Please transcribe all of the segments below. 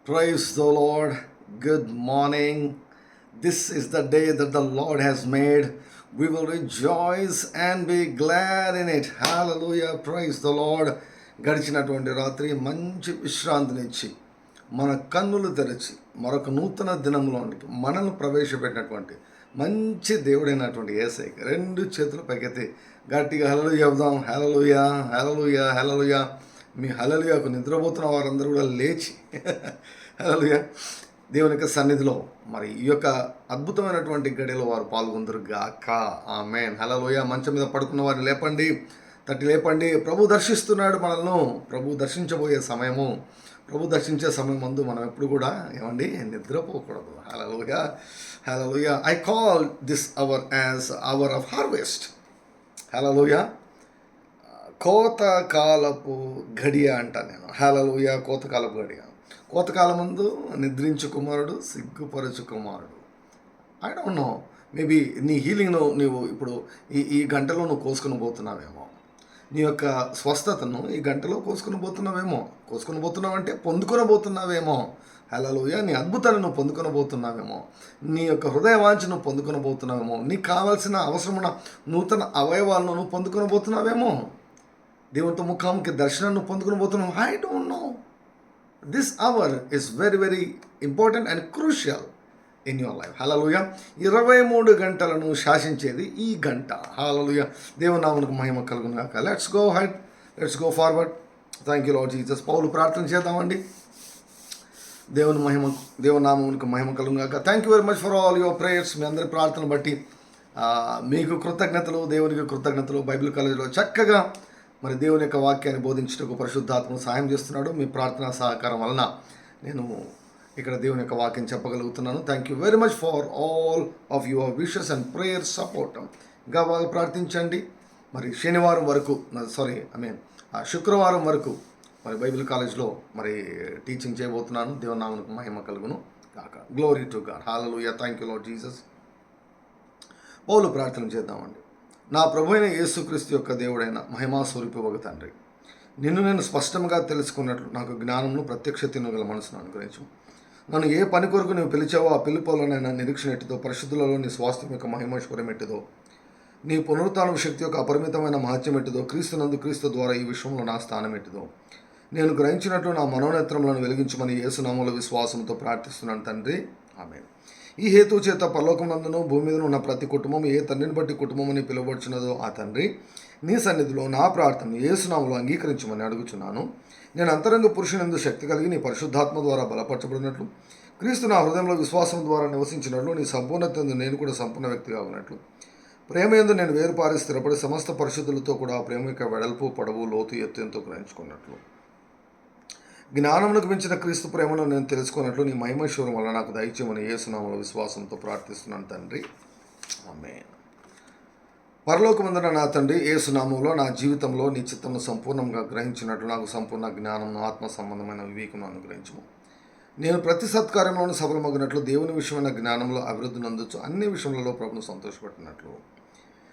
Praise the Lord. Good morning. This is the day that the Lord has made. We will rejoice and be glad in it. Hallelujah. Praise the Lord. గడిచినటువంటి రాత్రి మంచి విశ్రాంతినిచ్చి మన కన్నులు తెరిచి మరొక నూతన దినంలోనికి మనల్ని ప్రవేశపెట్టినటువంటి మంచి దేవుడైనటువంటి యేసయ్యకి రెండు చేతులు పైకెత్తి గట్టిగా హల్లెలూయా చెబుదాం. హల్లెలూయా, హల్లెలూయా, హల్లెలూయా. మీ హల్లెలూయాకు నిద్రపోతున్న వారందరూ కూడా లేచి హల్లెలూయా దేవుని యొక్క సన్నిధిలో మరి ఈ యొక్క అద్భుతమైనటువంటి గడిలో వారు పాల్గొందరు గాక. ఆమేన్. హల్లెలూయా. మంచం మీద పడుకున్న వారిని లేపండి, తట్టి లేపండి. ప్రభు దర్శిస్తున్నాడు మనల్ని. ప్రభు దర్శించబోయే సమయము, ప్రభు దర్శించే సమయం ముందు మనం ఎప్పుడు కూడా ఏమండి నిద్రపోకూడదు. హల్లెలూయా, హల్లెలూయా. I call this hour as hour of harvest. హల్లెలూయా. కోతకాలపు గడియ అంట నేను. హల్లెలూయా. కోతకాలపు గడియ. కోతకాలం ముందు నిద్రించు కుమారుడు, సిగ్గుపరచు కుమారుడు. ఐ డోంట్ నో, మేబీ నీ హీలింగ్ను నీవు ఇప్పుడు ఈ గంటలో నువ్వు కోసుకొని పోతున్నావేమో. నీ యొక్క స్వస్థతను ఈ గంటలో కోసుకొని పోతున్నావేమో అంటే పొందుకొని పోతున్నావేమో. హల్లెలూయా. నీ అద్భుతాన్ని నువ్వు పొందుకొని పోతున్నావేమో. నీ యొక్క హృదయ వాంఛ నువ్వు పొందుకొని పోతున్నావేమో. నీకు కావాల్సిన అవసరమైన నూతన అవయవాలను నువ్వు పొందుకొని పోతున్నావేమో. దేవునితో ముఖాముఖి దర్శనాన్ని నువ్వు పొందుకొని పోతున్నావు. I don't know. This hour is very very important and crucial in your life. హల్లెలూయా. 23 గంటలను శాసించేది ఈ గంట. హల్లెలూయా. దేవుని నామమునకు మహిమ కలుగును గాక. Let's go ahead, let's go forward. Thank you Lord Jesus. పౌలు ప్రార్థన చేద్దామండి. దేవుని నామమునకు మహిమ కలుగును గాక. Thank you very much for all your prayers. మీ అందరి ప్రార్థన బట్టి మీకు కృతజ్ఞతలు, దేవునికి కృతజ్ఞతలు. బైబిల్ కాలేజీలో చక్కగా మరి దేవుని యొక్క వాక్యాన్ని బోధించడానికి పరిశుద్ధాత్మ సహాయం చేస్తున్నాడు. మీ ప్రార్థనా సహకారం వలన నేను ఇక్కడ దేవుని యొక్క వాక్యం చెప్పగలుగుతున్నాను. Thank you very much for all of your wishes and prayer support. ఇంకా బాగా ప్రార్థించండి. మరి శనివారం వరకు శుక్రవారం వరకు మరి బైబిల్ కాలేజ్లో మరి టీచింగ్ చేయబోతున్నాను. దేవుని నామమునకు మహిమ కలుగును కాక. Glory to God. హల్లెలూయా. Thank you Lord Jesus. పౌలు ప్రార్థన చేద్దామండి. నా ప్రభు అయిన యేసుక్రీస్తు యొక్క దేవుడైన మహిమా స్వరూపవగ తండ్రి, నిన్ను నేను స్పష్టంగా తెలుసుకున్నట్లు నాకు జ్ఞానమును ప్రత్యక్షతను గల మనసును అనుగ్రహించు. నన్ను ఏ పని కొరకు నువ్వు పిలిచావో ఆ పిలుపులోనైనా నిరీక్షణ ఎట్టిదో, పరిశుద్ధులలో నీ స్వాస్థ్యం యొక్క మహిమైశ్వర్యం ఎట్టిదో, నీ పునరుత్థాన శక్తి యొక్క అపరిమితమైన మహత్యం ఎట్టిదో, క్రీస్తు ద్వారా ఈ విషయంలో నా స్థానం ఎట్టిదో నేను గ్రహించినట్లు నా మనోనేత్రములను వెలిగించమని యేసునామములో విశ్వాసంతో ప్రార్థిస్తున్నాను తండ్రి. ఆమేన్. ఈ హేతు చేత పరలోకమందును భూమి మీద ఉన్న ప్రతి కుటుంబం ఏ తండ్రిని బట్టి కుటుంబం అని పిలువబడుచున్నదో ఆ తండ్రి నీ సన్నిధిలో నా ప్రార్థన యేసునామములో అంగీకరించమని అడుగుచున్నాను. నేను అంతరంగ పురుషునందు శక్తి కలిగి నీ పరిశుద్ధాత్మ ద్వారా బలపరచబడినట్లు, క్రీస్తు నా హృదయంలో విశ్వాసం ద్వారా నివసించినట్లు, నీ సంపూర్ణతందు నేను కూడా సంపూర్ణ వ్యక్తిగా ఉన్నట్లు, ప్రేమయందు నేను వేరుపారి స్థిరపడి సమస్త పరిశుద్ధులతో కూడా ఆ ప్రేమ యొక్క వెడల్పు, పొడవు, లోతు, ఎత్తు ఎంతో గ్రహించుకున్నట్లు, జ్ఞానమునకు మించిన క్రీస్తు ప్రేమను నేను తెలుసుకున్నట్లు నీ మహిమైశ్వరం వల్ల నాకు దయచేయమని యేసునామములో విశ్వాసంతో ప్రార్థిస్తున్నాను తండ్రి. ఆమేన్. పరలోకమందున నా తండ్రి, యేసునామములో నా జీవితంలో నీ చిత్తమును సంపూర్ణంగా గ్రహించినట్లు నాకు సంపూర్ణ జ్ఞానమును, ఆత్మ సంబంధమైన వివేకమును అనుగ్రహించము. నేను ప్రతి సత్కార్యంలోనూ సఫలమగినట్లు, దేవుని విషయమైన జ్ఞానంలో అభివృద్ధి నందొచ్చు, అన్ని విషయములలో ప్రభును సంతోషపెట్టినట్లు,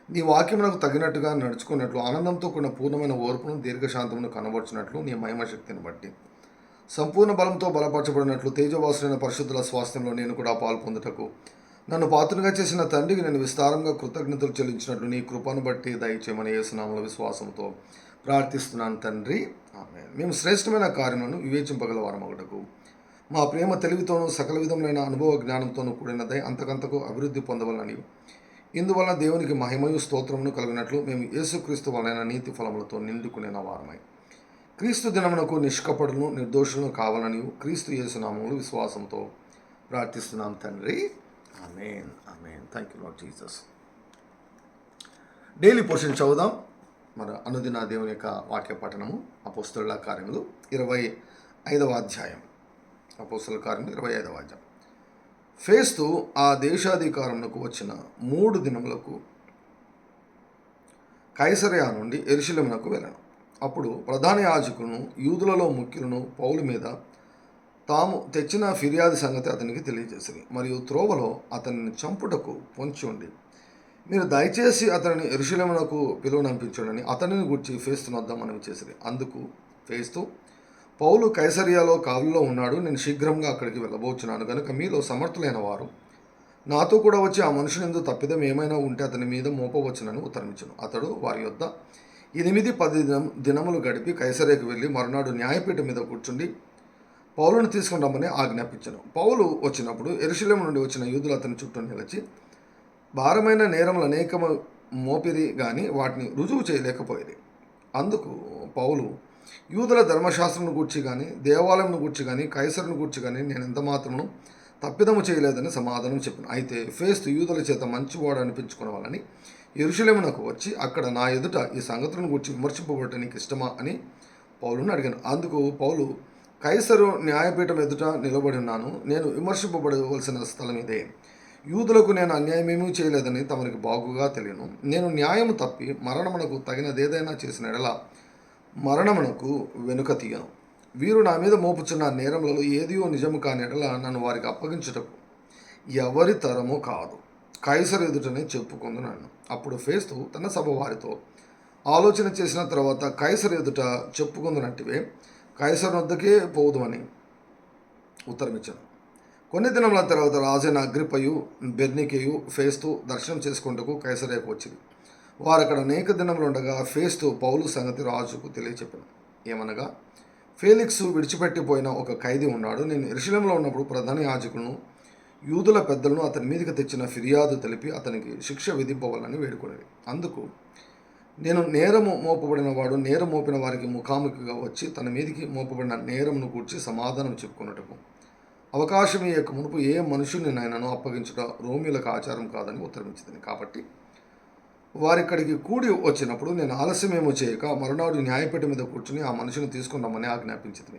నీ వాక్యమునకు తగినట్టుగా నడుచుకున్నట్లు, ఆనందంతో కూడిన పూర్ణమైన ఓర్పును, దీర్ఘశాంతమును కనబర్చినట్లు, నీ మహిమ శక్తిని బట్టి సంపూర్ణ బలంతో బలపరచబడినట్లు, తేజవాసులైన పరిశుద్ధుల స్వాస్థ్యంలో నేను కూడా పాలు పొందుటకు నన్ను పాత్రగా చేసిన తండ్రికి నేను విస్తారంగా కృతజ్ఞతలు చెల్లించినట్లు నీ కృపను బట్టి దయచేయమని యేసునామములో విశ్వాసంతో ప్రార్థిస్తున్నాను తండ్రి. ఆమేన్. మేము శ్రేష్టమైన కార్యములను వివేచింపగల వారమగుటకు మా ప్రేమ తెలివితోనూ సకల విధములైన అనుభవ జ్ఞానంతోనూ కూడినదై అంతకంతకు అభివృద్ధి పొందవలని, ఇందువలన దేవునికి మహిమయు స్తోత్రమును కలిగినట్లు మేము యేసుక్రీస్తు వలన నీతి ఫలములతో నిండుకునే వారమై క్రీస్తు దినమునకు నిష్కపడును నిర్దోషులను కావాలని క్రీస్తు యేసునామములో విశ్వాసంతో ప్రార్థిస్తున్నాం తండ్రి. ఆమేన్. ఆమేన్. Thank you Lord Jesus. Daily portion చదువుదాం. మరి అనుదిన దేవుని యొక్క వాక్య పఠనము అపోస్తలుల కార్యములు 25వ అధ్యాయం. అపోస్తలుల కార్యములు 25వ అధ్యాయం. ఫేస్తు ఆ దేశాధికారమునకు వచ్చిన 3 దినములకు కైసరయ నుండి యెరూషలేమునకు వెళ్ళాను. అప్పుడు ప్రధాన యాజకులను యూదులలో ముఖ్యులను పౌలు మీద తాము తెచ్చిన ఫిర్యాదు సంగతి అతనికి తెలియజేసిరి. మరియు త్రోవలో అతనిని చంపుటకు పొంచి ఉండి, మీరు దయచేసి అతనిని యెరూషలేమునకు పిలువనంపించండి అతనిని గురించి ఫేస్తును వద్ద మనవి చేసిరి. అందుకు ఫేస్తు, పౌలు కైసరియాలో కావలిలో ఉన్నాడు. నేను శీఘ్రంగా అక్కడికి వెళ్ళబోచున్నాను కనుక మీలో సమర్థులైన వారు నాతో కూడా వచ్చి ఆ మనుషుని యందు తప్పిదం ఏమైనా ఉంటే అతని మీద మోపవచ్చునని ఉత్తరమిచ్చాను. అతడు వారి యొద్ద 8-10 దినములు గడిపి కైసరేకు వెళ్ళి మరునాడు న్యాయపీఠం మీద కూర్చుండి పౌలును తీసుకుని రమ్మని ఆజ్ఞాపించాను. పౌలు వచ్చినప్పుడు యెరూషలేము నుండి వచ్చిన యూదులు అతని చుట్టూ నిలిచి భారమైన నేరములు అనేకము మోపిరి గాని వాటిని రుజువు చేయలేకపోయేది. అందుకు పౌలు యూదుల ధర్మశాస్త్రం గూర్చి కానీ దేవాలయం గూర్చి కానీ కైసరును గూర్చి కానీ నేను ఎంత మాత్రము తప్పిదము చేయలేదని సమాధానం చెప్పాను. అయితే ఫేస్తు యూదుల చేత మంచివాడు అనిపించుకునేవాళ్ళని యెరూషలేమునకు వచ్చి అక్కడ నా ఎదుట ఈ సంగతులను గూర్చి విమర్శింపబడటం నీకు ఇష్టమా అని పౌలును అడిగాను. అందుకు పౌలు కైసరు న్యాయపీఠం ఎదుట నిలబడి ఉన్నాను. నేను విమర్శింపబడవలసిన స్థలం ఇదే. యూదులకు నేను అన్యాయమేమీ చేయలేదని తమరికి బాగుగా తెలియను. నేను న్యాయము తప్పి మరణమునకు తగినదేదైనా చేసిన ఎడల మరణమునకు వెనుక తీయను. వీరు నా మీద మోపుచున్న నేరములలో ఏదియో నిజము కాని ఎడల నన్ను వారికి అప్పగించుటకు ఎవరి తరము కాదు. కైసరు ఎదుటనే చెప్పుకుందునన్ను. అప్పుడు ఫేస్తు తన సభ వారితో ఆలోచన చేసిన తర్వాత కైసరు ఎదుట చెప్పుకుందునట్టివే కైసరు వద్దకే పోదుమని ఉత్తరమిచ్చాను. కొన్ని దినముల తర్వాత రాజైన అగ్రిప్పయు బెర్నికేయు ఫేస్తు దర్శనం చేసుకుంటకు కైసరేకు వచ్చింది. వారు అక్కడ అనేక దినములు ఉండగా ఫేస్తు పౌలు సంగతి రాజుకు తెలియచెప్పాను. ఏమనగా, ఫేలిక్సు విడిచిపెట్టిపోయిన ఒక ఖైదీ ఉన్నాడు. నేను యెరూషలేములో ఉన్నప్పుడు ప్రధాన యాజకులను యూదుల పెద్దలను అతని మీదకి తెచ్చిన ఫిర్యాదు తెలిపి అతనికి శిక్ష విధింపవాలని వేడుకునేది. అందుకు నేను నేరము మోపబడిన వాడు నేరం మోపిన వారికి ముఖాముఖిగా వచ్చి తన మీదికి మోపబడిన నేరమును కూర్చి సమాధానం చెప్పుకున్నట్టుకు అవకాశం ఇయ్యక మునుపు ఏ మనుషుని నాయనను అప్పగించుట రోమిలకు ఆచారం కాదని ఉత్తరమిచ్చింది. కాబట్టి వారిక్కడికి కూడి వచ్చినప్పుడు నేను ఆలస్యమేమో చేయక మరునాడు న్యాయపీఠం మీద కూర్చుని ఆ మనిషిని తీసుకున్నామని ఆజ్ఞాపించింది.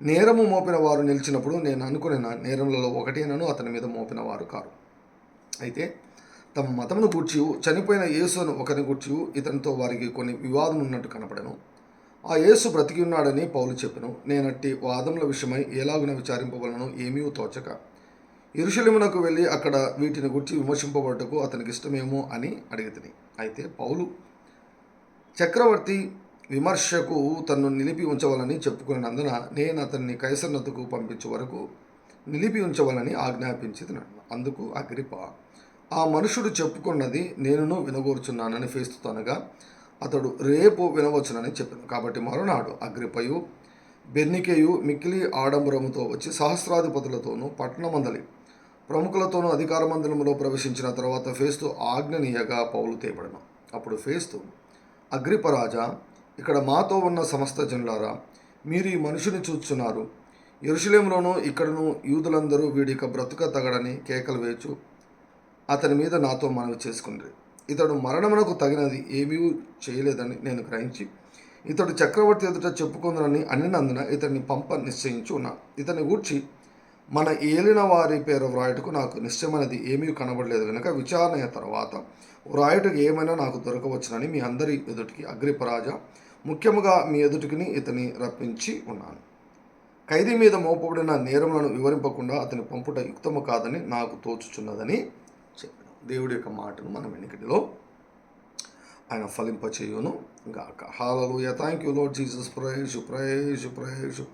నేరము మోపిన వారు నిలిచినప్పుడు నేను అనుకున్న నేరములలో ఒకటేనను అతని మీద మోపిన వారు కారు. అయితే తమ మతమును గూర్చి చనిపోయిన యేసును ఒకరిని గూర్చి ఇతనితో వారికి కొన్ని వివాదం ఉన్నట్టు కనపడను. ఆ యేసు బ్రతికి ఉన్నాడని పౌలు చెప్పెను. నేనట్టి వాదముల విషయమై ఎలాగున విచారింపవలను ఏమీ తోచక యెరూషలేమునకు వెళ్ళి అక్కడ వీటిని గురించి విమర్శింపబడటకు అతనికి ఇష్టమేమో అని అడిగితిని. అయితే పౌలు చక్రవర్తి విమర్శకు తన్ను నిలిపి ఉంచవాలని చెప్పుకున్నందున నేను అతన్ని కైసరునొద్దకు పంపించే వరకు నిలిపి ఉంచవాలని ఆజ్ఞాపించినాను. అందుకు అగ్రిప్ప, ఆ మనుషుడు చెప్పుకున్నది నేనును వినగోరుచున్నానని ఫేస్తు అనగా అతడు రేపు వినవచ్చునని చెప్పాను. కాబట్టి మరునాడు అగ్రిప్పయు బెర్నికేయు మిక్కిలి ఆడంబరముతో వచ్చి సహస్రాధిపతులతోనూ పట్టణమందలి ప్రముఖులతోనూ అధికార మందిరములో ప్రవేశించిన తర్వాత ఫేస్తు ఆజ్ఞనీయగా పౌలు తేబడను. అప్పుడు ఫేస్తు, అగ్రిప్పరాజా, ఇక్కడ మాతో ఉన్న సమస్త జనులారా, మీరు ఈ మనుషుని చూచున్నారు. యెరూషలేములోనూ ఇక్కడను యూదులందరూ వీడిక బ్రతుక తగడని కేకలు వేచు అతని మీద నాతో మనవి చేసుకుని ఇతడు మరణమునకు తగినది ఏమీ చేయలేదని నేను గ్రహించి ఇతడు చక్రవర్తి ఎదుట చెప్పుకుందని అన్నినందున ఇతన్ని పంప నిశ్చయించి ఉన్నాను. ఇతని గూర్చి మన ఏలిన వారి పేరు వ్రాయుటకు నాకు నిశ్చయమైనది ఏమీ కనబడలేదు కనుక విచారణ తర్వాత వ్రాయుటకు ఏమైనా నాకు దొరకవచ్చునని మీ అందరి ఎదుటికి అగ్రిప్పరాజా ముఖ్యముగా మీ ఎదుటికి ఇతని రప్పించి ఉన్నాను. ఖైదీ మీద మోపబడిన నేరములను వివరింపకుండా అతని పంపుట యుక్తము కాదని నాకు తోచుచున్నదని చెప్పాను. దేవుడి యొక్క మాటను మనం వెనుకటిలో ఆయన ఫలింపచేయును గాక. హల్లెలూయా. Thank you Lord Jesus. Praise you, praise you, praise you.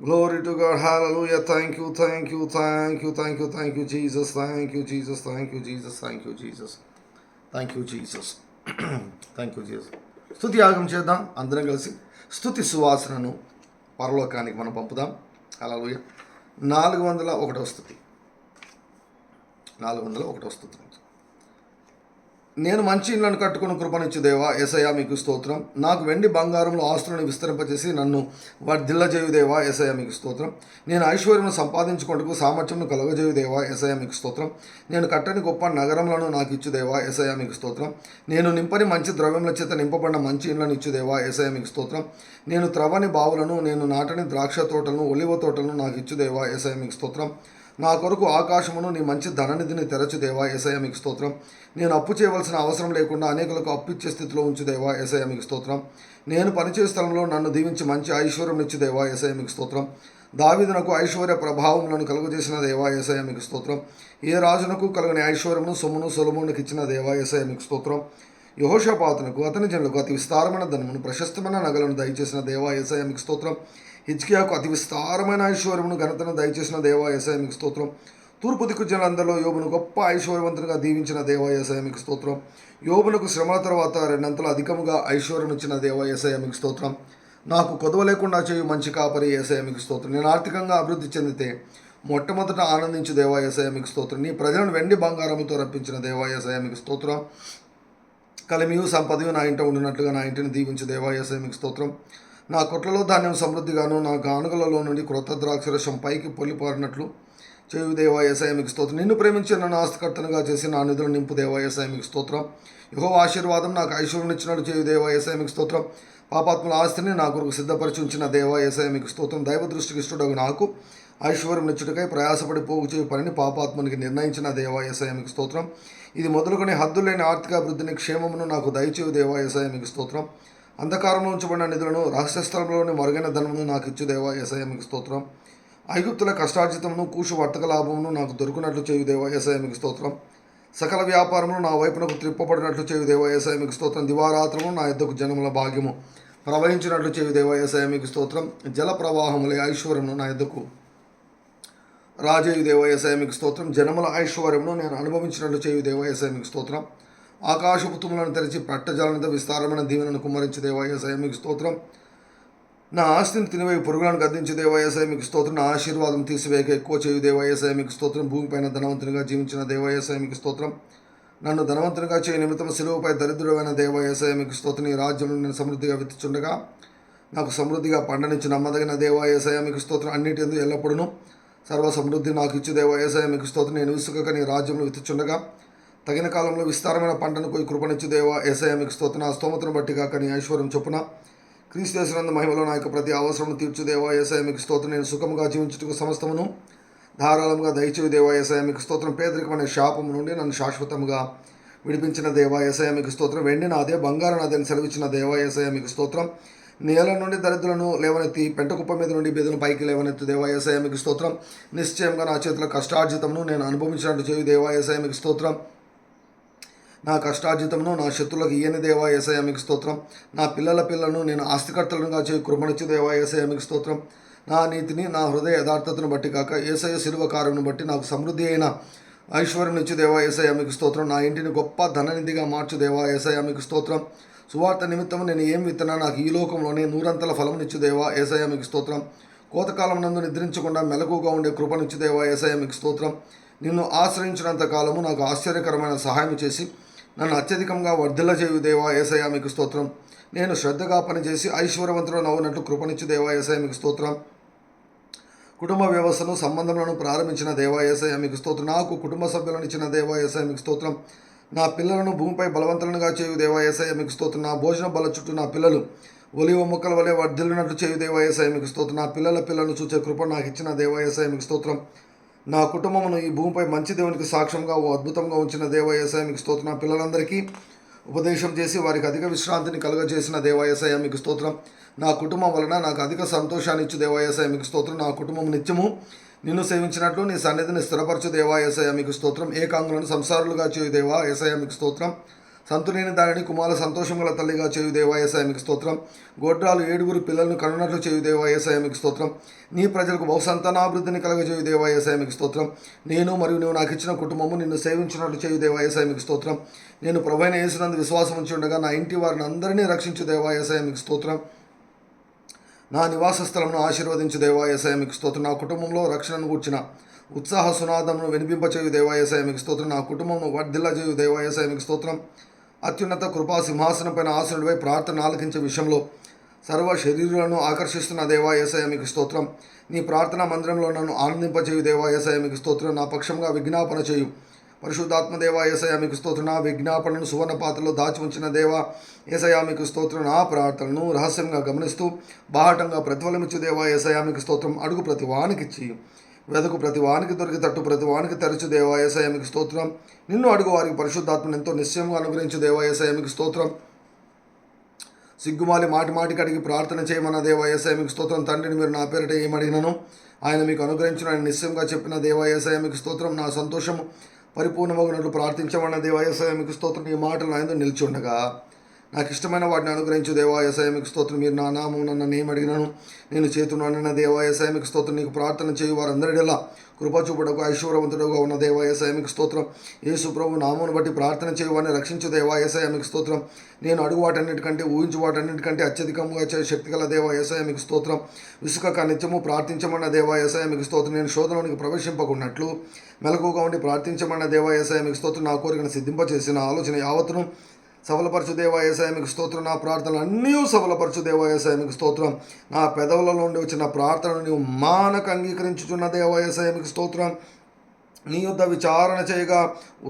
Glory to God. హల్లెలూయా. Thank you, thank you, thank you, thank you, thank you Jesus. Thank you Jesus, thank you Jesus, thank you Jesus, thank you Jesus, thank you Jesus. స్తుతి యాగం చేద్దాం అందరం కలిసి. స్తుతి సువాసనను పరలోకానికి మనం పంపుదాం. హల్లెలూయా. 401వ స్తుతి. 401వ స్తుతి. నేను మంచి ఇళ్లను కట్టుకుని కృపనిచ్చు దేవా యేసయ్యా మీకు స్తోత్రం. నాకు వెండి బంగారంలో ఆస్తులను విస్తరింపచేసి నన్ను వర్ధిల్లజేయు దేవా యేసయ్యా మీకు స్తోత్రం. నేను ఐశ్వర్యమును సంపాదించుకుంటకు సామర్థ్యమును కలుగజేయు దేవా యేసయ్యా మీకు స్తోత్రం. నేను కట్టని గొప్ప నగరములను నాకు ఇచ్చు దేవా యేసయ్యా మీకు స్తోత్రం. నేను నింపని మంచి ద్రవ్యముల చేత నింపబడిన మంచి ఇళ్లను ఇచ్చు దేవా యేసయ్యా మీకు స్తోత్రం. నేను త్రవ్వని బావులను నేను నాటని ద్రాక్ష తోటలను ఒలివ తోటలను నాకు ఇచ్చు దేవా యేసయ్యా మీకు స్తోత్రం. నా కొరకు ఆకాశమును నీ మంచి ధననిధిని తెరచు దేవా యేసయ్యా మీకు స్తోత్రం. నేను అప్పు చేయవలసిన అవసరం లేకుండా అనేకులకు అప్పు ఇచ్చే స్థితిలో ఉంచు దేవా యేసయ్యా మీకు స్తోత్రం. నేను పనిచేసే స్థలంలో నన్ను దీవించి మంచి ఐశ్వర్యం ఇచ్చు దేవా యేసయ్యా మీకు స్తోత్రం. దావీదునకు ఐశ్వర్య ప్రభావములను కలుగజేసిన దేవా యేసయ్యా మీకు స్తోత్రం. ఏ రాజునకు కలుగని ఐశ్వర్యమును సొమ్మును సొలొమోనుకు ఇచ్చిన దేవా యేసయ్యా మీకు స్తోత్రం. యెహోషాపాతునకు అతని జనులకు అతి విస్తారమైన ధనమును ప్రశస్తమైన నగలను దయచేసిన దేవా యేసయ్య మీకు స్తోత్రం. హిజ్కియాకు అతి విస్తారమైన ఐశ్వర్యమును ఘనతను దయచేసిన దేవా యేసయ్య మీకు స్తోత్రం. తూర్పు దిక్కు జనులందరిలో యోబును గొప్ప ఐశ్వర్యవంతునిగా దీవించిన దేవా యేసయ్య మీకు స్తోత్రం. యోబునకు శ్రమల తర్వాత 2 అంతలు అధికముగా ఐశ్వర్యమిచ్చిన దేవా యేసయ్య మీకు స్తోత్రం. నాకు కొదవ లేకుండా చేయు మంచి కాపరి యేసయ్య మీకు స్తోత్రం. నేను ఆర్థికంగా అభివృద్ధి చెందితే మొట్టమొదట ఆనందించు దేవా యేసయ్య మీకు స్తోత్రం. నీ ప్రజలను వెండి బంగారముతో రప్పించిన దేవా యేసయ్య మీకు స్తోత్రం. కలిమియు సంపదయు నా ఇంట ఉండినట్లుగా నా ఇంటిని దీవించు దేవా యేసయ్య మీకు స్తోత్రం. నా కొట్లలో ధాన్యం సమృద్ధిగాను నా గానుగలలో నుండి క్రొత్త ద్రాక్షరసం పైకి పొలిపారినట్లు చేయు దేవా యేసయ్య మీకు స్తోత్రం. నిన్ను ప్రేమించి నన్ను ఆస్తికర్తనుగా చేసి నా నిధులను నింపు దేవా యేసయ్య మీకు స్తోత్రం. యెహోవా ఆశీర్వాదం నాకు ఐశ్వర్యం ఇచ్చినట్టు చేయు దేవా యేసయ్య మీకు స్తోత్రం. పాపాత్ముల ఆస్తిని నా కొరకు సిద్ధపరిచి ఉంచిన దేవా యేసయ్య మీకు స్తోత్రం. దైవ దృష్టికి ఇష్టడగు నాకు ఐశ్వర్యం నిచ్చుటకై ప్రయాసపడి పోగు చేయు పనిని పాపాత్మునికి నిర్ణయించిన దేవా యేసయ్య మీకు స్తోత్రం. ఇది మొదలుకొని హద్దులేని ఆర్థిక అభివృద్ధిని క్షేమమును నాకు దయచేయు దేవా యేసయ్య మీకు స్తోత్రం. అంధకారంలో ఉంచబడిన నిధులను రహస్య స్థలంలోని మరుగైన ధనమును నాకు ఇచ్చు దేవా యేసయ్య మీకు స్తోత్రం. ఐగుప్తుల కష్టార్జితమును కూషు వర్తక లాభమును నాకు దొరికినట్లు చేయు దేవా యేసయ్య మీకు స్తోత్రం. సకల వ్యాపారమును నా వైపునకు త్రిప్పబడినట్లు చేయు దేవా యేసయ్య మీకు స్తోత్రం. దివారాత్రము నా యొద్దకు జనముల భాగ్యము ప్రవహించినట్లు చేయు దేవా యేసయ్య మీకు స్తోత్రం. జల ప్రవాహములే ఐశ్వర్యమును నా యొద్దకు రాజేయు దేవా యేసయ్య మీకు స్తోత్రం. జనముల ఐశ్వర్యమును నేను అనుభవించినట్లు చేయు దేవా యేసయ్య మీకు స్తోత్రం. ఆకాశపు తుమ్ములను తెరిచి పట్టజాలనితో విస్తారమైన దీవెనను కుమ్మరించి దేవా యేసయ్య మీకు స్తోత్రం. నా ఆస్తిని తినివేయి పురుగులను గద్దించి దేవా యేసయ్య మీకు స్తోత్రం. నా ఆశీర్వాదం తీసివేయక ఎక్కువ చేయు దేవా యేసయ్య మీకు స్తోత్రం. భూమిపైన ధనవంతునిగా జీవించిన దేవా యేసయ్య మీకు స్తోత్రం. నన్ను ధనవంతునిగా చేయ నిమిత్తం శిలువపై దరిద్రుడైన దేవా యేసయ్య మీకు స్తోత్రం. ఈ రాజ్యంలో నేను సమృద్ధిగా విత్తుచుండగా నాకు సమృద్ధిగా పండనిచ్చి నమ్మదగిన దేవా యేసయ్య మీకు స్తోత్రం. అన్నిటి ఎల్లప్పుడూ సర్వ సమృద్ధి నాకు ఇచ్చు దేవా యేసయ్య మీకు స్తోత్రం. నేను విసుకక నీ రాజ్యంలో విత్తుచుండగా తగిన కాలంలో విస్తారమైన పంటను పోయి కృపనిచ్చు దేవా యేసయ్య మీకు స్తోత్రం. నా స్తోమతను బట్టి కాక నీ ఐశ్వర్యం చొప్పున క్రీస్తు యేసునందు మహిమలో నా యొక్క ప్రతి అవసరం తీర్చు దేవా యేసయ్య మీకు స్తోత్రం. నేను సుఖముగా జీవించుటకు సమస్తమును ధారాళంగా దయచేయు దేవా యేసయ్య మీకు స్తోత్రం. పేదరికం అనే శాపము నుండి నన్ను శాశ్వతంగా విడిపించిన దేవా యేసయ్య మీకు స్తోత్రం. వెండి నాదే బంగారు నాదే అని సెలవిచ్చిన దేవా యేసయ్య మీకు స్తోత్రం. నేల నుండి దరిద్రులను లేవనెత్తి పెంట కుప్ప మీద నుండి బెదను పైకి లేవనెత్తి దేవా యేసయ్య మీకు స్తోత్రం. నిశ్చయంగా నా చేతుల కష్టార్జితమును నేను అనుభవించినట్టు చేయు దేవా యేసయ్య మీకు స్తోత్రం. నా కష్టార్జితమును నా శత్రులకు ఇయ్యని దేవా యేసయ్య మీకు స్తోత్రం. నా పిల్లలను నేను ఆస్తికర్తలుగా చేయి కృపణిచ్చు దేవా యేసయ్య మీకు స్తోత్రం. నా నీతిని నా హృదయ యథార్థతను బట్టి కాక యేసయ్య శిలువ కార్యమును బట్టి నాకు సమృద్ధి అయిన ఐశ్వర్యం ఇచ్చు దేవా యేసయ్య మీకు స్తోత్రం. నా ఇంటిని గొప్ప ధననిధిగా మార్చు దేవా యేసయ్య మీకు స్తోత్రం. సువార్త నిమిత్తం నేను ఏం విత్తనా నాకు ఈ లోకంలోనే 100 ఫలమునిచ్చు దేవా యేసయ్య మీకు స్తోత్రం. కోతకాలం నందు నిద్రించకుండా మెలకుగా ఉండే కృపనిచ్చు దేవా యేసయ్య మీకు స్తోత్రం. నిన్ను ఆశ్రయించినంత కాలము నాకు ఆశ్చర్యకరమైన సహాయం చేసి నన్ను అత్యధికంగా వర్ధిల్లజేయు దేవా యేసయ్య మీకు స్తోత్రం. నేను శ్రద్ధగా పనిచేసి ఐశ్వర్యవంతుడు నవ్వునట్లు కృపనిచ్చు దేవా యేసయ్య మీకు స్తోత్రం. కుటుంబ వ్యవస్థను సంబంధములను ప్రారంభించిన దేవా యేసయ్య మీకు స్తోత్రం. నాకు కుటుంబ సభ్యులను ఇచ్చిన దేవా యేసయ్య మీకు స్తోత్రం. నా పిల్లలను భూమిపై బలవంతులుగా చేయు దేవా యేసయ్య మీకు స్తోత్రం. నా భోజన బల చుట్టూ నా పిల్లలు ఒలివ మొక్కల వలె వర్ధిల్లినట్లు చేయు దేవా యేసయ్య మీకు స్తోత్రం. నా పిల్లలను చూచే కృప నాకు ఇచ్చిన దేవా యేసయ్య మీకు స్తోత్రం. నా కుటుంబమును ఈ భూమిపై మంచి దేవునికి సాక్ష్యంగా ఓ అద్భుతంగా ఉంచిన దేవా యేసయ్య మీకు స్తోత్రం. నా పిల్లలందరికీ ఉపదేశం చేసి వారికి అధిక విశ్రాంతిని కలుగజేసిన దేవా యేసయ్య మీకు స్తోత్రం. నా కుటుంబం వలన నాకు అధిక సంతోషాన్ని ఇచ్చు దేవా యేసయ్య మీకు స్తోత్రం. నా కుటుంబం నిత్యము నిన్ను సేవించినట్లు నీ సన్నిధిని స్థిరపరచు దేవా యేసయ్య మీకు స్తోత్రం. ఏకాంగులను సంసారులుగా చేయు దేవా యేసయ్య మీకు స్తోత్రం. సంతులేని దానిని కుమార సంతోషం గల తల్లిగా చేయు దేవా యేసయ్య మీకు స్తోత్రం. గొడ్రాలు 7 పిల్లలను కనున్నట్లు చేయు దేవా యేసయ్య మీకు స్తోత్రం. నీ ప్రజలకు బహుసంతానాభివృద్ధిని కలగజేయు దేవా యేసయ్య మీకు స్తోత్రం. నేను మరియు నువ్వు నాకు ఇచ్చిన కుటుంబము నిన్ను సేవించినట్లు చేయు దేవా యేసయ్య మీకు స్తోత్రం. నేను ప్రభువైన యేసునందు విశ్వాసం ఉంచి ఉండగా నా ఇంటి వారిని అందరినీ రక్షించు దేవా యేసయ్య మీకు స్తోత్రం. నా నివాస స్థలమును ఆశీర్వదించు దేవా యేసయ్య మీకు స్తోత్రం. నా కుటుంబంలో రక్షణను కూర్చిన ఉత్సాహ సునాదమును వినిపింపచేయు దేవా యేసయ్య మీకు స్తోత్రం. నా కుటుంబమును వర్ధిల్లజేయు దేవా యేసయ్య మీకు స్తోత్రం. అత్యున్నత కృపా సింహాసనం పైన ఆసనుడిపై ప్రార్థన ఆలకించే విషయంలో సర్వ శరీరులను ఆకర్షిస్తున్న దేవా యేసయ్య మీకు స్తోత్రం. నీ ప్రార్థనా మందిరంలో నన్ను ఆనందింపచేయు దేవా యేసయ్య మీకు స్తోత్రం. నా పక్షంగా విజ్ఞాపన చేయు పరిశుద్ధాత్మ దేవా యేసయ్య మీకు స్తోత్రం. నా విజ్ఞాపనను సువర్ణ పాత్రలో దాచి ఉంచిన దేవా యేసయ్య మీకు స్తోత్రం. నా ప్రార్థనను రహస్యంగా గమనిస్తూ బాహటంగా ప్రతిఫలమిచ్చు దేవా యేసయ్య మీకు స్తోత్రం. అడుగు ప్రతి వానికిచ్చి వెదకు ప్రతి వానికి దొరికి తట్టు ప్రతి వానికి తెరచు దేవా యేసయ్య మీకు స్తోత్రం. నిన్ను అడుగు వారికి పరిశుద్ధాత్మను ఎంతో నిశ్చయంగా అనుగ్రహించు దేవా యేసయ్య మీకు స్తోత్రం. సిగ్గుమాలి మాటికి అడిగి ప్రార్థన చేయమన్న దేవా యేసయ్య మీకు స్తోత్రం. తండ్రిని మీరు నా పేరిట ఏమడిగినను ఆయన మీకు అనుగ్రహించిన ఆయన నిశ్చయంగా చెప్పిన దేవా యేసయ్య మీకు స్తోత్రం. నా సంతోషము పరిపూర్ణమగినట్లు ప్రార్థించమన్న దేవా యేసయ్య మీకు స్తోత్రం. ఈ మాటలు నా యందు నిలిచి ఉండగా నాకు ఇష్టమైన వాటిని అనుగ్రహించు దేవా యేసయ్య మీకు స్తోత్రం. మీరు నా నామం నన్ను ఏమి అడిగినాను నేను చేతున్నానన్న దేవా యేసయ్య మీకు స్తోత్రం. నీకు ప్రార్థన చేయు వారందరిలా కృప చూపుటకు ఐశ్వర్యవంతుడుగా ఉన్న దేవా యేసయ్య మీకు స్తోత్రం. యేసు ప్రభు నామమును బట్టి ప్రార్థన చేయు వారిని రక్షించు దేవా యేసయ్య మీకు స్తోత్రం. నేను అడుగు వాటన్నిటికంటే ఊహించు వాటన్నిటికంటే అత్యధికంగా శక్తిగల దేవా యేసయ్య మీకు స్తోత్రం. విసుకక నిత్యము ప్రార్థించమన్న దేవా యేసయ్య మీకు స్తోత్రం. నేను శోధనలోనికి ప్రవేశింపకున్నట్లు మెలకుగా ఉండి ప్రార్థించమన్న దేవా యేసయ్య మీకు స్తోత్రం. నా కోరికను సిద్ధింపచేసిన ఆలోచన యావత్తును సఫలపరచు దేవా యేసయ్య మీకు స్తోత్రం. నా ప్రార్థనలు అన్నీ సఫలపరచు దేవా యేసయ్య మీకు స్తోత్రం. నా పెదవుల నుండి వచ్చిన ప్రార్థనను నీవు మానక అంగీకరించుచున్న దేవా యేసయ్య మీకు స్తోత్రం. నీ యొద్ద విచారణ చేయగా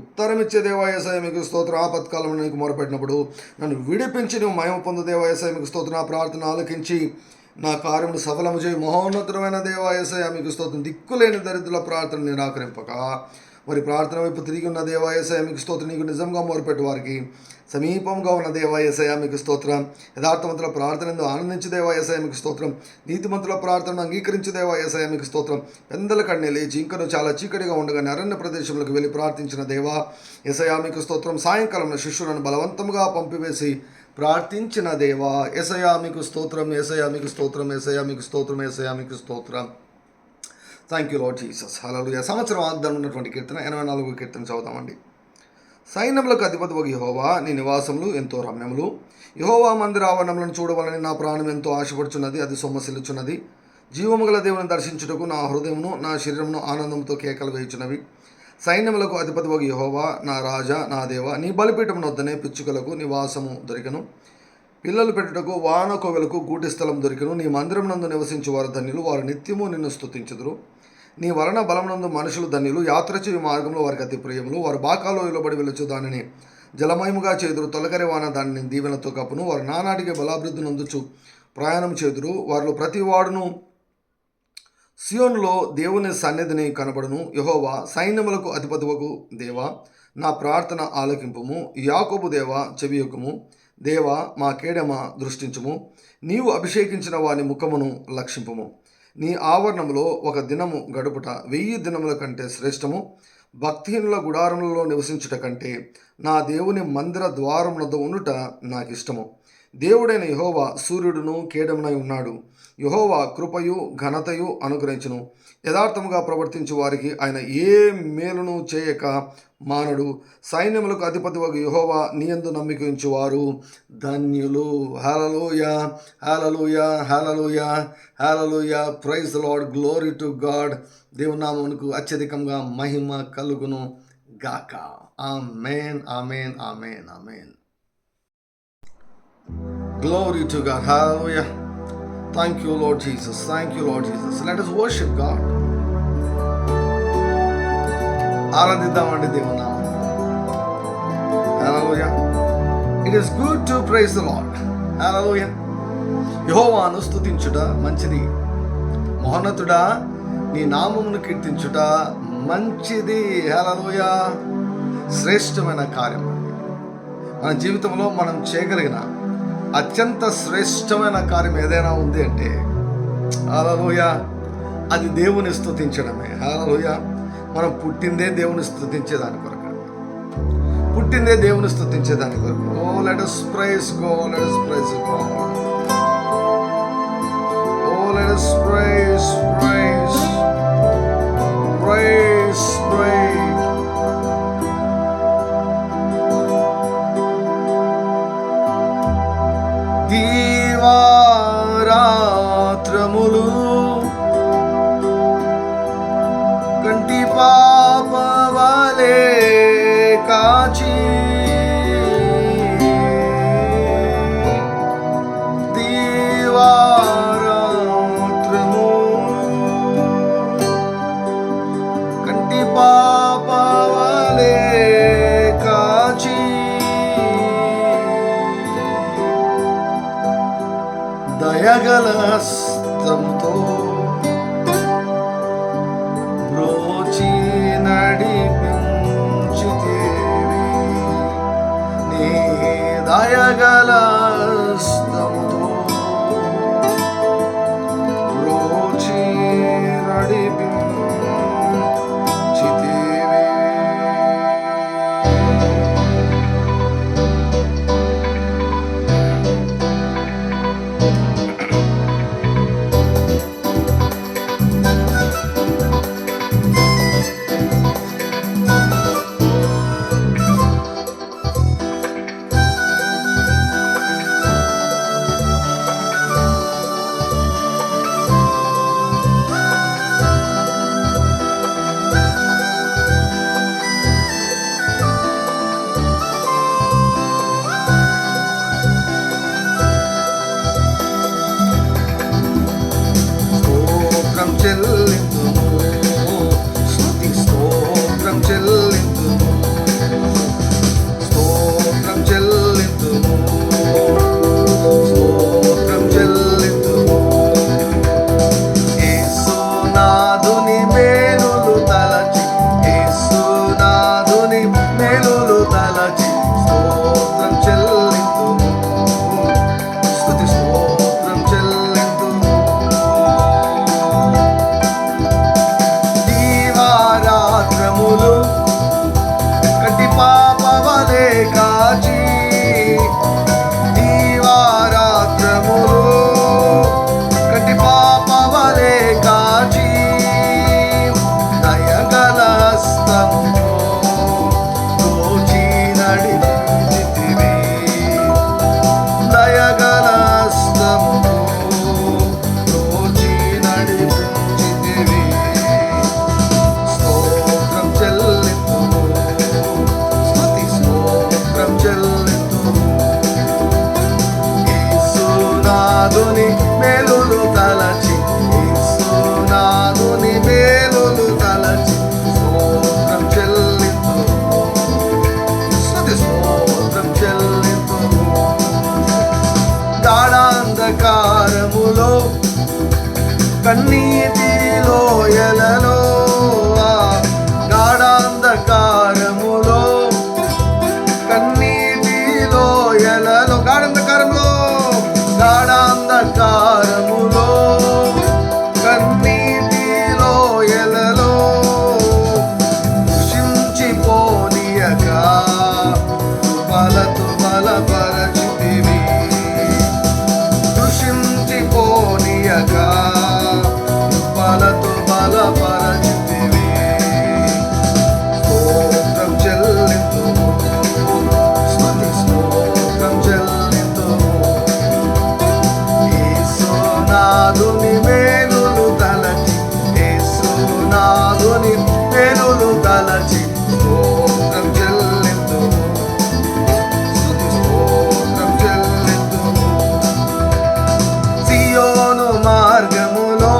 ఉత్తరమిచ్చే దేవా యేసయ్య మీకు స్తోత్రం. ఆపత్కాలంలో నీకు మొరపెట్టినప్పుడు నన్ను విడిపించి నువ్వు మహిమ పొందు దేవా యేసయ్య మీకు స్తోత్రం. నా ప్రార్థన ఆలకించి నా కార్యములు సఫలము చేయి మహోన్నతమైన దేవా యేసయ్య మీకు స్తోత్రం. దిక్కులేని దరిద్రుల ప్రార్థన నిరాకరింపక మరి ప్రార్థన వైపు తిరిగి ఉన్న దేవా యేసయ్య మీకు స్తోత్రం. నీకు నిజంగా మొరపెట్టు వారికి సమీపంగా ఉన్న దేవా యేసయ్య మీకు స్తోత్రం. యథార్థవంతుల ప్రార్థనను ఆనందించు దేవా యేసయ్య మీకు స్తోత్రం. నీతిమంతుల ప్రార్థనను అంగీకరించు దేవా యేసయ్య మీకు స్తోత్రం. పెందల కన్నే లేచి ఇంకను చాలా చీకటిగా ఉండగానే అరణ్య ప్రదేశంలోకి వెళ్ళి ప్రార్థించిన దేవా యేసయ్య మీకు స్తోత్రం. సాయంకాలంలో శిష్యులను బలవంతంగా పంపివేసి ప్రార్థించిన దేవా యేసయ్య మీకు స్తోత్రం. యేసయ్య మీకు స్తోత్రం. యేసయ్య మీకు స్తోత్రం. యేసయ్య మీకు స్తోత్రం. Thank you Lord Jesus. హల్లెలూయా. సంవత్సరం వాగ్దానం ఉన్నటువంటి కీర్తన 84 కీర్తన చదువుతామండి. సైన్యములకు అధిపతివగు యెహోవా నీ నివాసములు ఎంతో రమ్యములు. యెహోవా మందిర ఆవరణములను చూడవాలని నా ప్రాణం ఎంతో ఆశపడుచున్నది, అది సొమ్మసిల్లుచున్నది. జీవము గల దేవుని దర్శించుటకు నా హృదయమును నా శరీరమును ఆనందంతో కేకలు వేయుచున్నవి. సైన్యములకు అధిపతివగు యెహోవా నా రాజా నా దేవ, నీ బలిపీఠమున వద్దనే పిచ్చుకలకు నివాసము దొరికెను. పిల్లలు పెట్టుటకు వాన కోవెలకు గూటి స్థలం దొరికెను. నీ మందిరమునందు నివసించు వారు ధన్యులు, వారు నిత్యము నిన్ను స్తుతించుదురు. నీ వలన బలమునందు మనుషులు ధన్యులు, యాత్ర చేయు మార్గంలో వారికి అతి ప్రియములు. వారు బాకాలో ఇలుబడి వెళ్ళొచ్చు దానిని జలమయముగా చేదురు, తొలకరి వాన దానిని దీవెనతో కప్పును. వారు నానాటికి బలాభివృద్ధి నందుచు ప్రయాణం చేదురు. వారిలో ప్రతి వాడును సియోనులో దేవుని సన్నిధిని కనబడును. యెహోవా సైన్యములకు అధిపతివగు దేవా నా ప్రార్థన ఆలకింపుము. యాకోబు దేవా చెవియొక్కుము. దేవా మా కేడమ దృష్టించుము. నీవు అభిషేకించిన వాని ముఖమును లక్షింపుము. నీ ఆవరణములో ఒక దినము గడుపుట 1000 దినముల కంటే శ్రేష్టము. భక్తిహీనుల గుడారములలో నివసించుట కంటే నా దేవుని మందిర ద్వారమునద్ద ఉండుట నాకు ఇష్టము. దేవుడైన యెహోవా సూర్యుడును కేడమునై ఉన్నాడు. యెహోవా కృపయు ఘనతయు అనుగ్రహించును. యథార్థముగా ప్రవర్తించు వారికి ఆయన ఏ మేలును చేయక మానడు. సైన్యములకు అధిపతివగు యెహోవా నీయందు నమ్మిక ఉంచువారు ధన్యులు. హల్లెలూయా, హల్లెలూయా, హల్లెలూయా, హల్లెలూయా. Praise the Lord, glory to God. దేవుని నామమునకు అత్యధికంగా మహిమ కలుగును గాక. ఆమేన్, ఆమేన్, ఆమేన్, ఆమేన్. Glory to God. Hallelujah. Thank you, Lord Jesus. Thank you, Lord Jesus. Let us worship God. ఆరాధిద్దామండి దేవుని నామమును. Hallelujah. It is good to praise the Lord. Hallelujah. యెహోవాను స్తుతించుట మంచిది. మహోన్నతుడా నీ నామమును కీర్తించుట మంచిది. Hallelujah. శ్రేష్టమైన కార్యం. మన జీవితంలో మనం చేయగలిగిన అత్యంత శ్రేష్టమైన కార్యం ఏదైనా ఉంది అంటే హల్లెలూయా అది దేవుని స్తుతించడమే. హల్లెలూయా. మనం పుట్టిందే దేవుని స్తుతించేదాని కొరకు. పుట్టిందే దేవుని స్తుతించేదాని కొరకు. ఓ let us praise God. Let us praise God. Oh, let us praise, praise, praise, praise. దీవారాత్రములు కంటి పాపవలే కాచి దీవారాత్రము కంటి పాపవలే కాచి దయగల హస్తంతో బ్రోచి నడిపించితివి. నీ దయగల హస్తంతో బ్రోచి నడిపించితివి. కన్నీటి లోయలలో గాఢాంధకారములో కన్నీటి లోయలలో గాఢాంధకారములో కన్నీటి లోయలలో కృషించిపోనీయక బలతో బలపరచితివి కృషించిపోనీయక బలతో బలపరచితివి స్తోత్రం చెల్లింతుము స్తుతి స్తోత్రం చెల్లింతుము యేసునాథుని మేలులు తలచి యేసునాథుని మేలులు తలచి స్తోత్రం చెల్లింతుము స్తుతి స్తోత్రం చెల్లింతుము సియోను మార్గములో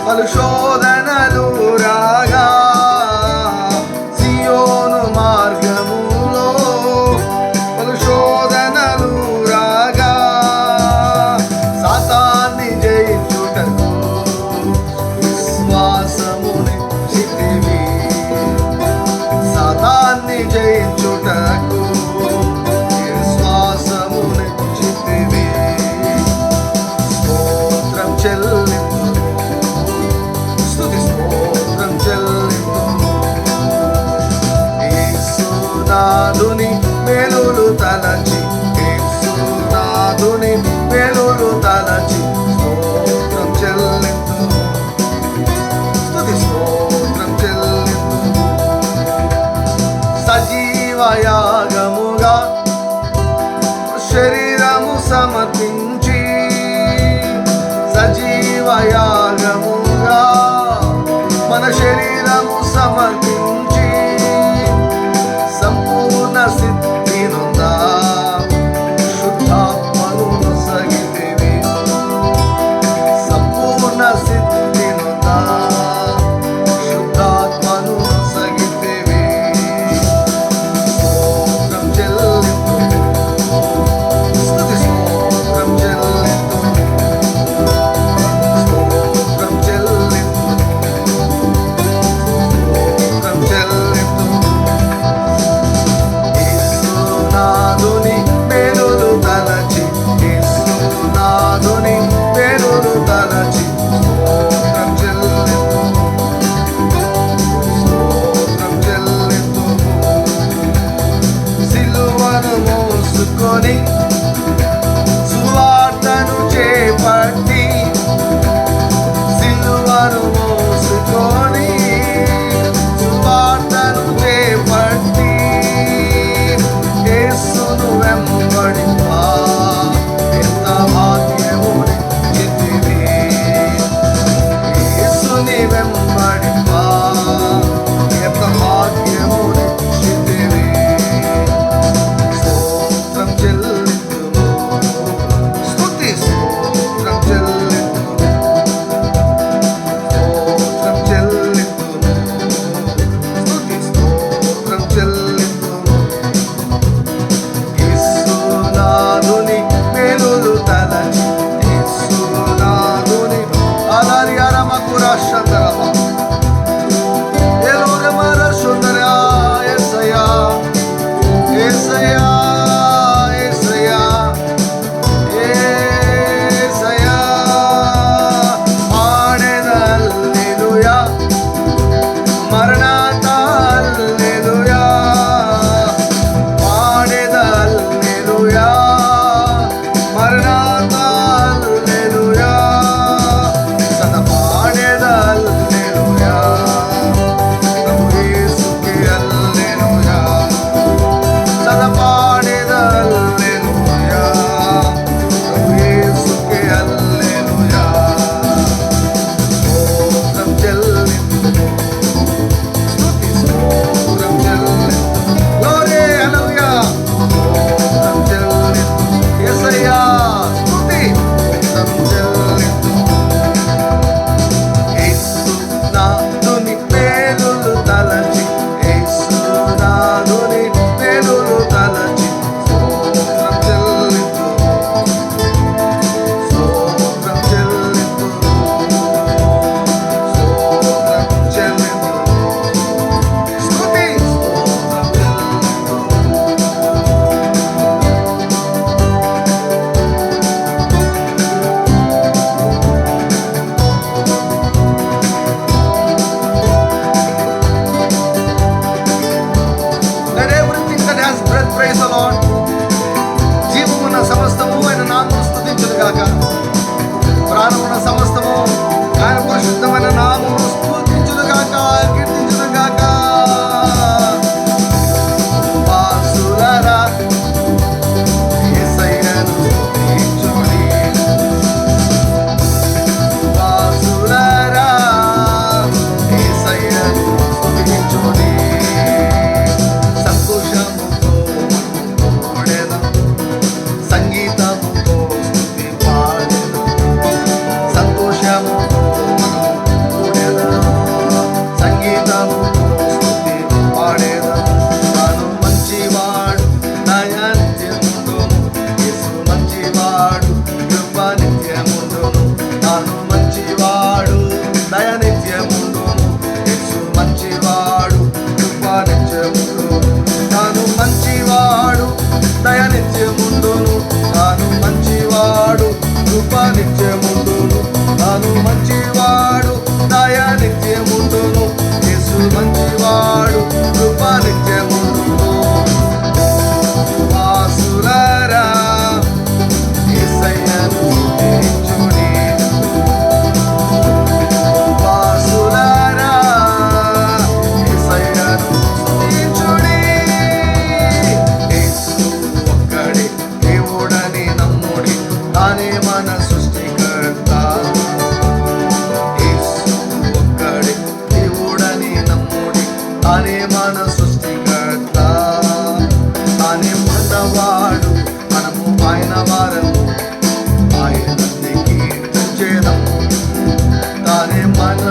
పలు శోధనలు రాగా సియోను మార్గములో పలు శోధనలు రాగా సాతాన్ని జయించుటకు విశ్వాసమునిచ్చితివి సాతాన్ని జయించుటకు విశ్వాసమునిచ్చితివి స్తోత్రం చెల్లింతుము స్తుతి స్తోత్రం చెల్లింతుము యేసునాథుని మేలులు తలచి యేసునాథుని మేలులు తలచి స్తోత్రం చెల్లింతుము స్తుతి స్తోత్రం చెల్లింతుము సజీవయాగముగా శరీరము సమర్పించి సజీవయాగముగా మన శరీరము సమర్పించి సంపూర్ణ సిద్ధి నొందా శుద్ధాత్మను నొసగితివి సంపూర్ణ సిద్ధి నొందా శుద్ధాత్మను నొసగితివి స్తోత్రం చెల్లింతుము స్తుతి స్తోత్రం చెల్లింతుము స్తోత్రం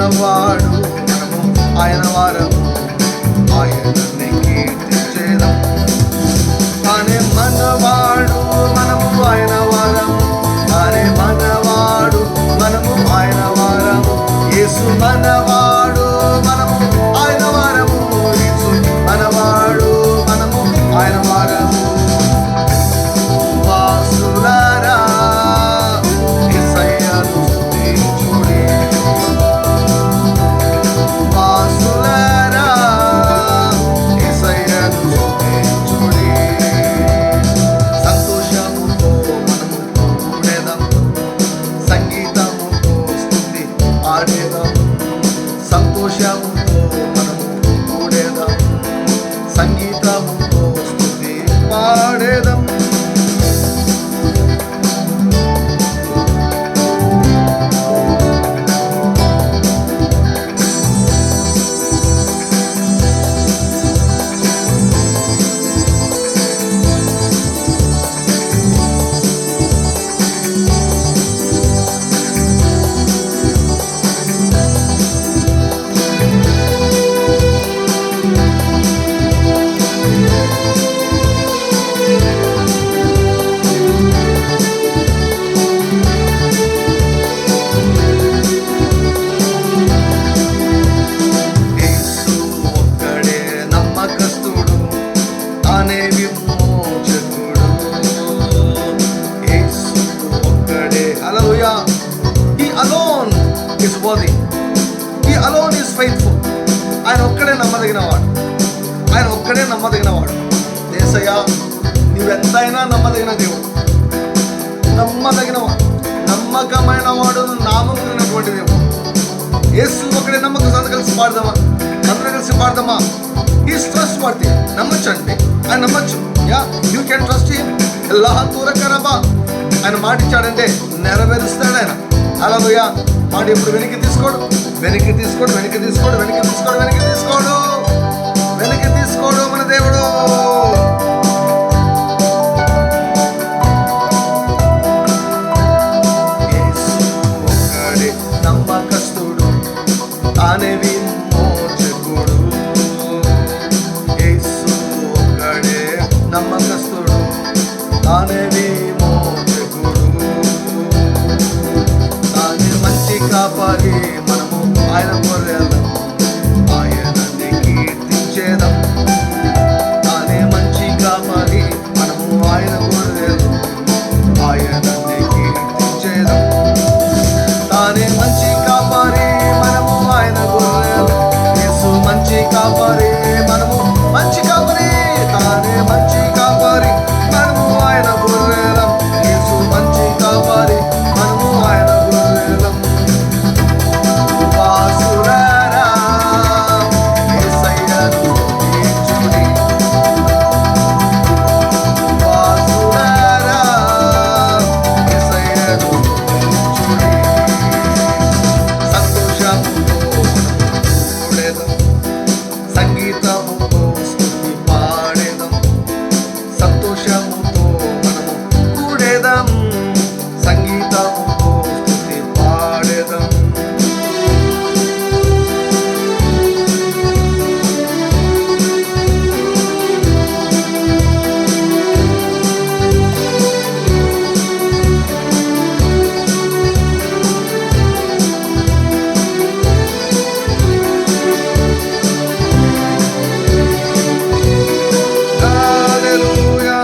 మనవాడు మనము ఆయన వారము, ఆయనని కీర్తించేదం. తానే మనవాడు మనము ఆయన వారము, తానే మనవాడు మనము ఆయన వారము. యేసు మనవాడు మనము ఆయన వారము, యేసు మనవాడు మనము ఆయన వారము. వాసులారా యేసయ్యను స్తుతించుడి, వాసులారా యేసయ్యను స్తుతించుడి. సంతోషముతో మనము కూడెదం, సంగీతముతో స్తుతి పాడేదం. సంతోషముతో మనము కూడేదం, సంగీతముతో స్తుతి పాడేదం. ఆయన ఒక్కడే నమ్మదగినవాడు, ఆయన ఒక్కడే నమ్మదగినవాడు. యేసయ్యా నీవెంతైనా నమ్మదగిన దేవుడు, నమ్మదగినవాడు, నమ్మకమైన వాడు, నామమున్నటువంటి దేవుడు. యేసు ఒక్కడే నమ్మకం. అందరూ కలిసి పాడదామా? అందరూ కలిసి పాడదామా? Is trustworthy. నమ్మచ్చండి, ఆయన నమ్మచ్చు. Yeah you can trust him. ఎలా దూరకరబా ఆయన మాట ఇచ్చాడంటే నెరవేరుస్తాడు ఆయన. హల్లెలూయా. మాట ఎప్పుడు వెనక్కి తీసుకోడు, వెనక్కి తీసుకోడు, వెనక్కి తీసుకోడు, వెనక్కి తీసుకోడు, వెనక్కి తీసుకోడు, వెనక్కి తీసుకోడు మన దేవుడు. యేసు ఒక్కడే నమ్మకస్తుడు, తానే విమోచకుడు. యేసు ఒక్కడే నమ్మకస్తుడు, తానే విమోచకుడు. తానే మంచి కాపరి, మనము ఆయన గొర్రెలం, ఆయనని కీర్తించేదం. తానే మంచి కాపరి, మనము ఆయన గొర్రెలం, ఆయనని కీర్తించేదం. తానే మంచి కాపరి, మనము ఆయన గొర్రెలం. యేసు మంచి కాపరి, మనము మంచి కాపరి. తానే మంచి కాపరి, మనము ఆయన గొర్రెలం. యేసు మంచి కాపరి, మనము ఆయన గొర్రెలం. వాసులారా యేసయ్యను స్తుతించుడి, వాసులారా యేసయ్యను స్తుతించుడి. సంతోషముతో కూడెదం, సంగీతముతో స్తుతి పాడేదం. సంతోషముతో మనము కూడేదం, సంగీతముతో స్తుతి పాడేదం. హల్లెలూయా.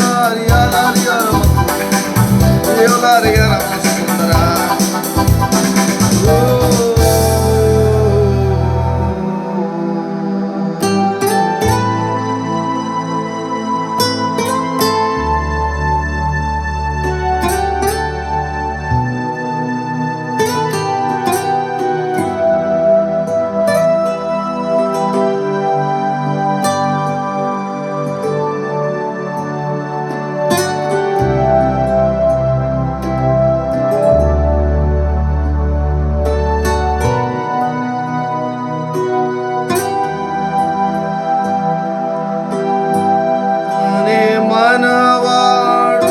మనవాడు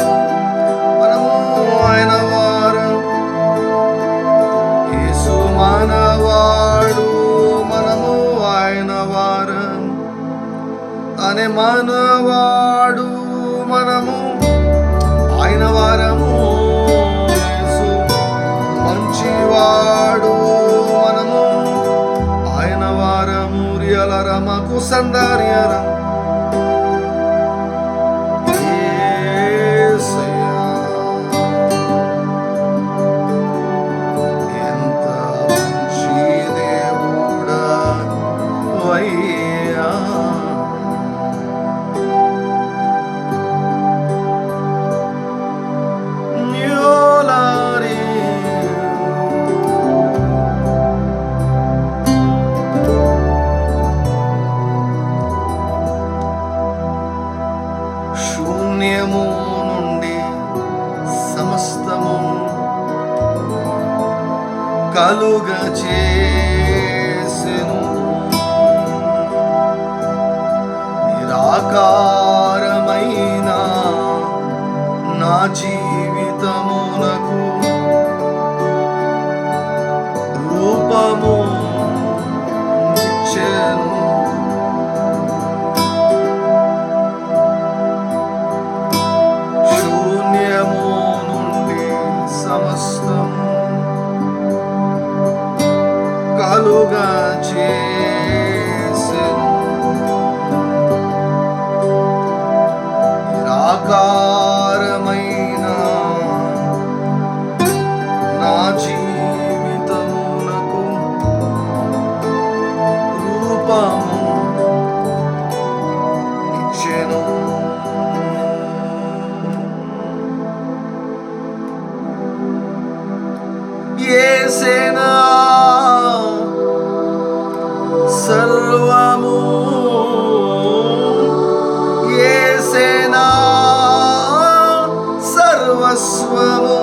మనము ఆయన వారం. యేసు మనవాడు ఆయన వారం అనే మనవాడు మనము ఆయన వారము. యేసు మంచివాడు మనము ఆయన వారము. రియలరమకు సందార్యరం శూన్యము నుండి సమస్తము కలుగ చేసెను. నిరాకారమైన నా జీవితమునకు రూపము ఇచ్చెను. కలుగా చేసెను. నిరాకారమైన నా జీవితమునకు రూపము ఇచ్చెను. యేసేనా సర్వము, యేసేనా సర్వస్వము,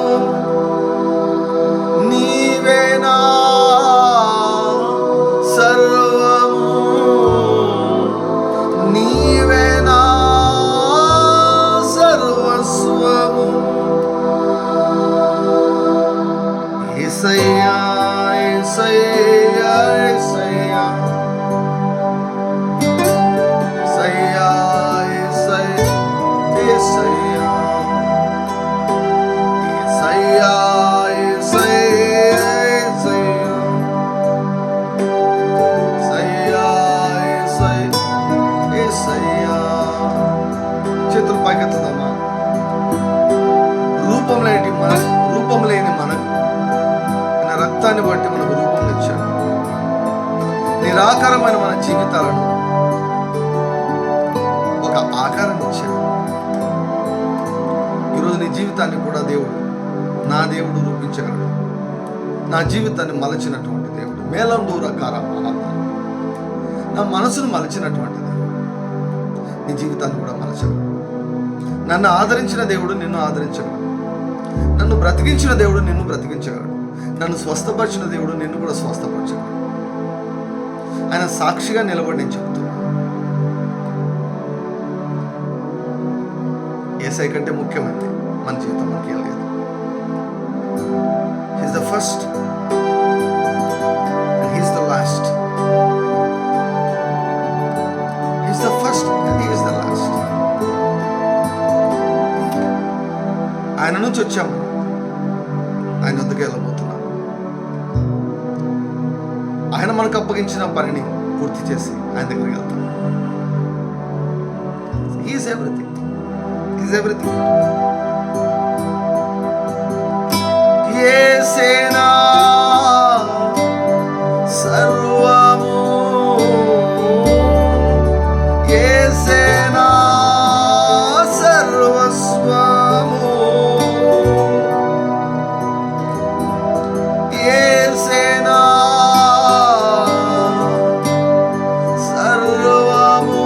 నీవేనా సర్వము, నీవేనా సర్వస్వము. యేసయ్యా యేసయ్యా యేసయ్యా చేతులు పైకెత్తుదామా. రూపం లేని మనకు ఆయన రక్తాన్ని బట్టి మనకు రూపం ఇచ్చాడు. నిరాకారమైన మన జీవితాలను ఒక ఆకారం ఇచ్చాడు. ఈరోజు నీ జీవితాన్ని కూడా నా దేవుడు రూపించగలడు. నా జీవితాన్ని మలచినటువంటి దేవుడు, మేలందూరకార మహాత్మ, నా మనసును మలచినటువంటి దేవుడు నీ జీవితాన్ని కూడా మలచగలడు. నన్ను ఆదరించిన దేవుడు నిన్ను ఆదరించగలడు. నన్ను బ్రతికించిన దేవుడు నిన్ను బ్రతికించగలడు. నన్ను స్వస్థపరిచిన దేవుడు నిన్ను కూడా స్వస్థపరచగలడు. ఆయన సాక్షిగా నిలబడి నేను చెప్తున్నాను, యేసయ్య కంటే ముఖ్యమైనది మన జీవితం మనకి ఏం లేదు. He's the first and he's the last. He's the first and he is the last. ఆయన నుంచి వచ్చాము, ఆయన వద్దకు వెళ్ళబోతున్నాం. ఆయన మనకు అప్పగించిన పనిని పూర్తి చేసి ఆయన దగ్గరికి వెళ్తాం. He's everything. He's everything. యేసేనా సర్వము, యేసేనా సర్వస్వము, యేసేనా సర్వము,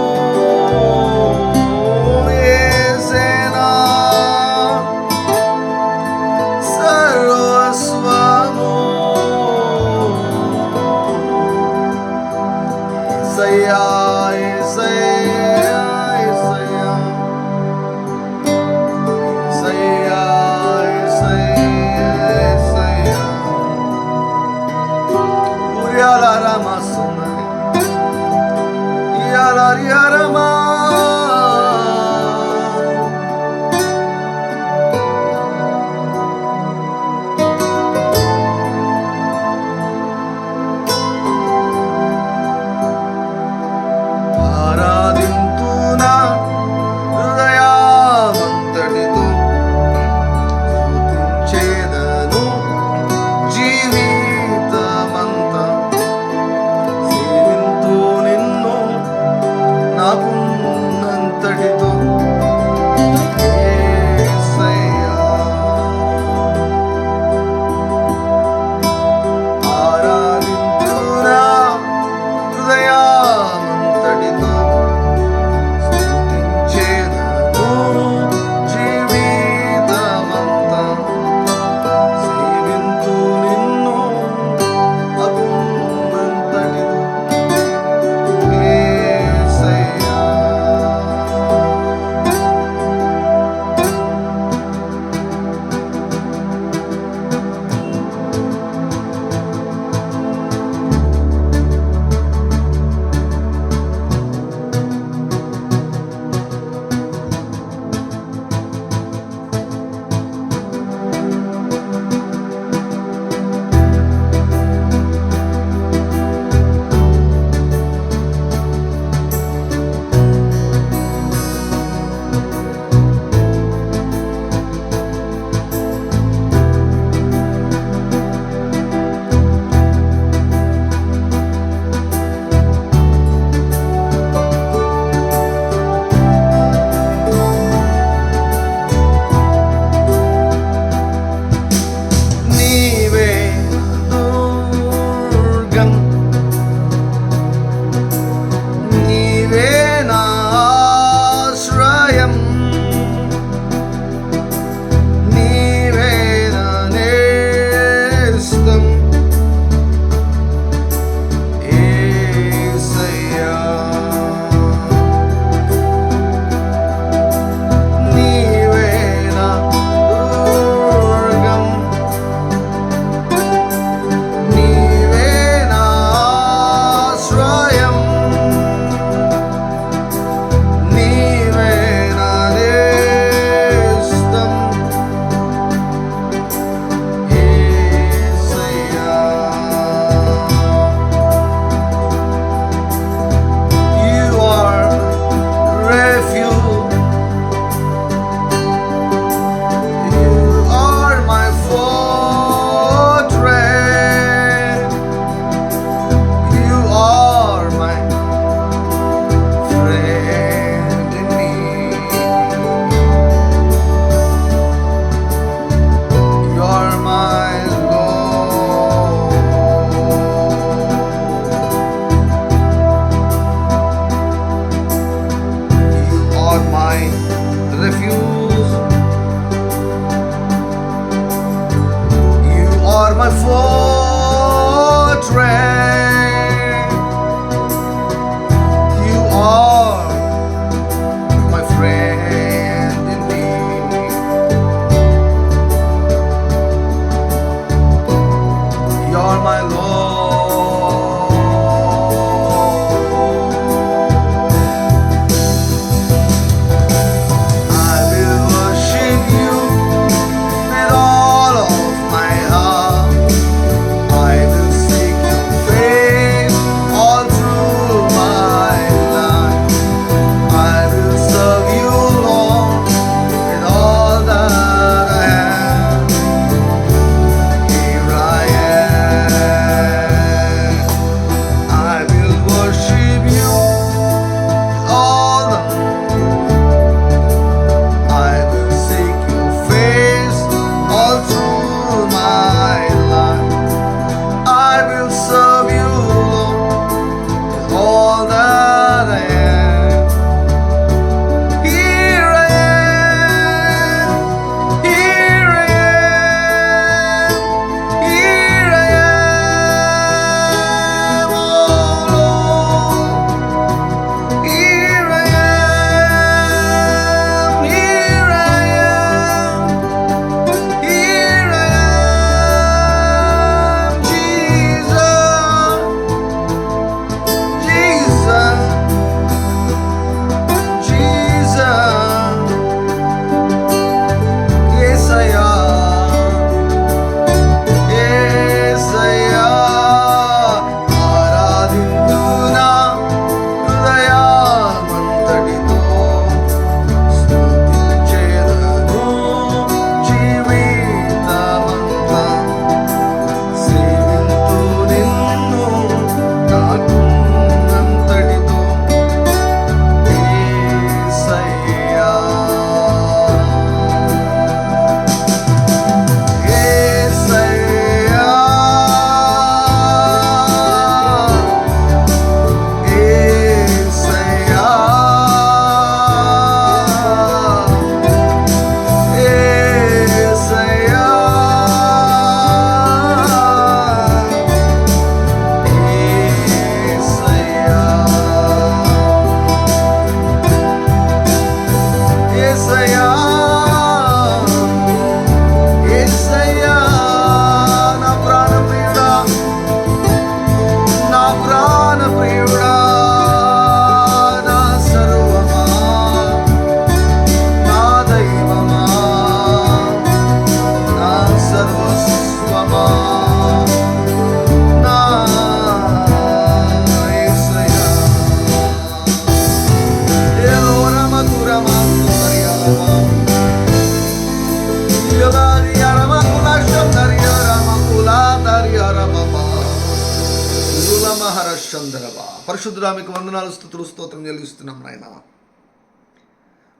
మహరచంద్రవా. పరిశుద్ధుడా మీకు వందనాలు, స్తుతులు, స్తోత్రం చెల్లిస్తున్నాం నాయన.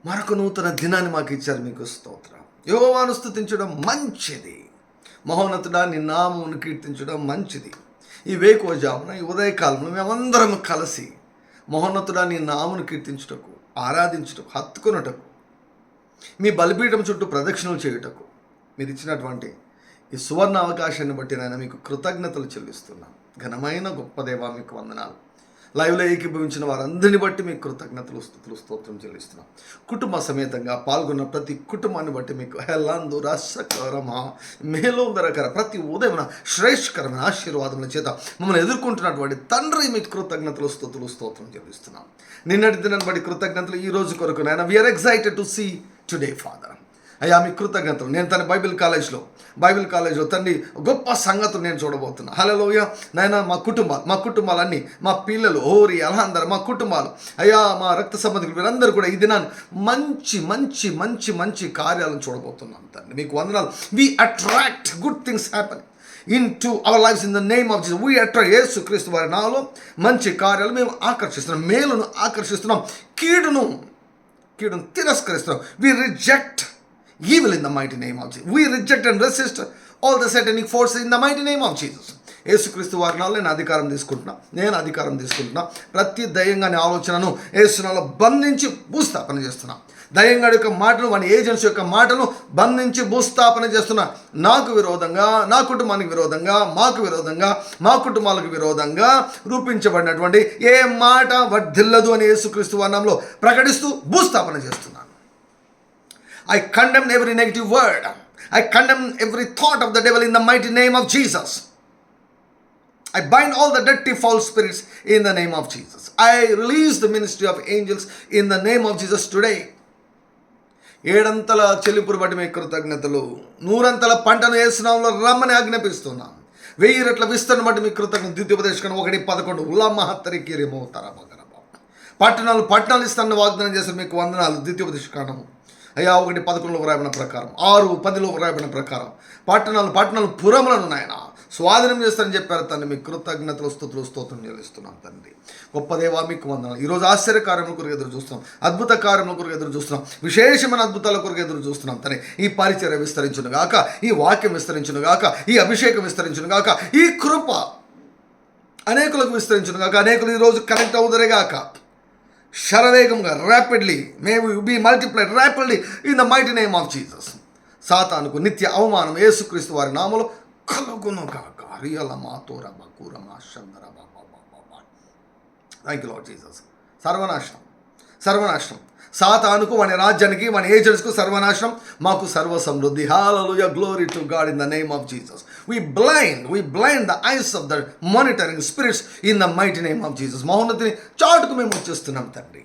మరొక నూతన దినాన్ని మాకు ఇచ్చారు, మీకు స్తోత్రం. యెహోవాను స్తుతించడం మంచిది, మహోన్నతుడా నీ నామమును కీర్తించడం మంచిది. ఈ వేకువజామున ఈ ఉదయకాలంలో మేమందరం కలిసి మహోన్నతుడా నీ నామమును కీర్తించుటకు, ఆరాధించుటకు, హత్తుకొనుటకు, మీ బలిపీఠం చుట్టూ ప్రదక్షిణలు చేయుటకు మీరు ఇచ్చినటువంటి ఈ సువర్ణ అవకాశాన్ని బట్టి నాయన మీకు కృతజ్ఞతలు చెల్లిస్తున్నాను. ఘనమైన గొప్ప దేవా మీకు వందనాలు. లైవ్లో ఏకీభవించిన వారందరిని బట్టి మీకు కృతజ్ఞతలు, స్తుతులు, స్తోత్రం చెల్లిస్తున్నాం. కుటుంబ సమేతంగా పాల్గొన్న ప్రతి కుటుంబాన్ని బట్టి మీకు హెలాందు రసకరమా మేలోదరకర ప్రతి ఉదయం శ్రేష్ఠకరమైన ఆశీర్వాదముల చేత మమ్మల్ని ఎదుర్కొంటున్నటువంటి తండ్రి మీకు కృతజ్ఞతలు, స్తుతులు, స్తోత్రం చెల్లిస్తున్నాం. నిన్నటి దినాన్ని బట్టి కృతజ్ఞతలు, ఈ రోజు కొరకు నాయన we are excited to see today father. అయ్యా మీ కృతజ్ఞతలు. నేను తన బైబిల్ కాలేజ్లో తండ్రి గొప్ప సంగతులు నేను చూడబోతున్నా. హల్లెలూయా నాయన. మా కుటుంబాలన్నీ, మా పిల్లలు, ఓరి అలహందర్, మా కుటుంబాలు, అయ్యా మా రక్త సంబంధికులు వీరందరూ కూడా ఈ దినాన్ని మంచి మంచి మంచి మంచి కార్యాలను చూడబోతున్నాం తండ్రి. మీకు వందనాలు. We attract good things happen into our lives in the name of Jesus. We attract యేసుక్రీస్తు వారి నామములో మంచి కార్యాలు మేము ఆకర్షిస్తున్నాం, మేలును ఆకర్షిస్తున్నాం, కీడును తిరస్కరిస్తున్నాం. We reject evil in the mighty name of Jesus. We reject and resist all the satanic forces in the mighty name of Jesus. యేసుక్రీస్తు వారి నామములో నేను అధికారం తీసుకుంటున్నా. ప్రతి దయ్యంగాని ఆలోచనను యేసునామములో బంధించి భూస్థాపన చేస్తున్నా. దయ్యంగాడి యొక్క మాటలు, వాని ఏజెంట్స్ యొక్క మాటలు బంధించి భూస్థాపన చేస్తున్నా. నాకు విరోధంగా, నా కుటుంబానికి విరోధంగా, మాకు విరోధంగా, మా కుటుంబాలకు విరోధంగా రూపించబడినటువంటి ఏ మాట వర్ధిల్లదు అని యేసుక్రీస్తు వారి నామములో ప్రకటిస్తూ భూస్థాపన చేస్తున్నాను. I condemn every negative word. I condemn every thought of the devil in the mighty name of Jesus. I bind all the dirty false spirits in the name of Jesus. I release the ministry of angels in the name of Jesus today. ఏడంతల చెల్లింపును బట్టి మీ కృతజ్ఞతలు, నూరంతల పంటను యేసు నామములో రమ్మని ఆజ్ఞాపిస్తున్నాం. 1000 రెట్ల విస్తరణ బట్టి మీ కృతజ్ఞత. ద్వితీయోపదేశకాండం 1:11 ఉల్లమహత్తరికిరేమోతరబగరబ. పట్టణాలు ఇస్తానని వాగ్దానం చేసిన మీకు వందనాలు. ద్వితీయోపదేశకాండం అయ్యా 1:11 వ్రాయబడిన ప్రకారం, 6:10 వ్రాయబడిన ప్రకారం పట్టణాలు పురములను నాయన స్వాధీనం చేస్తారని చెప్పారు తండ్రి. మీకు కృతజ్ఞతలు, స్తుతులు, స్తోత్రం చెల్లిస్తున్నాం తండ్రి. గొప్ప దేవా మీకు వందనాలు. ఈరోజు ఆశ్చర్య కార్యముల కొరకు ఎదురు చూస్తున్నాం, అద్భుత కార్యముల కొరకు ఎదురు చూస్తున్నాం, విశేషమైన అద్భుతాల కొరకు ఎదురు చూస్తున్నాం తండ్రి. ఈ పరిచర్య విస్తరించును గాక, ఈ వాక్యం విస్తరించును గాక, ఈ అభిషేకం విస్తరించును గాక, ఈ కృప అనేకులకు విస్తరించును గాక, అనేకులు ఈరోజు కనెక్ట్ అవుదరే గాక. శరవేగంగా, rapidly may be multiplied rapidly in the mighty name of Jesus. సాతానుకు నిత్య అవమానం యేసుక్రీస్తు వారి నామములో కలుగును గాక. రియల మాతోర బకూర మాషందర బాబా. Thank you Lord Jesus. సర్వనాశనం సాతానుకు, వాని రాజ్యానికి, వాని ఏజెంట్స్కు సర్వనాశనం, మాకు సర్వ సమృద్ధి. హల్లెలూయా, glory to God in the name of Jesus. We blind the eyes of the monitoring spirits in the mighty name of Jesus. మహోన్నతిని చాటుకు మేము వచ్చేస్తున్నాం తండ్రి.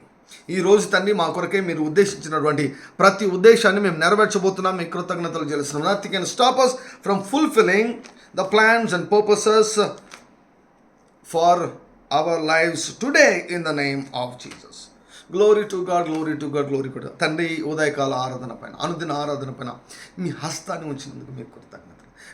ఈ రోజు తండ్రి మా కొరకే మీరు ఉద్దేశించినటువంటి ప్రతి ఉద్దేశాన్ని మేము నెరవేర్చబోతున్నాం. మీ కృతజ్ఞతలు చెల్లిస్తున్నాం. Nothing can stop us from fulfilling the plans and purposes for our lives today in the name of Jesus. Glory to God, glory to God, glory to God. తండ్రి ఉదయకాల ఆరాధన పైన, అనుదిన ఆరాధన పైన మీ హస్తాన్ని ఉంచినందుకు మీకు కృతజ్ఞతలు,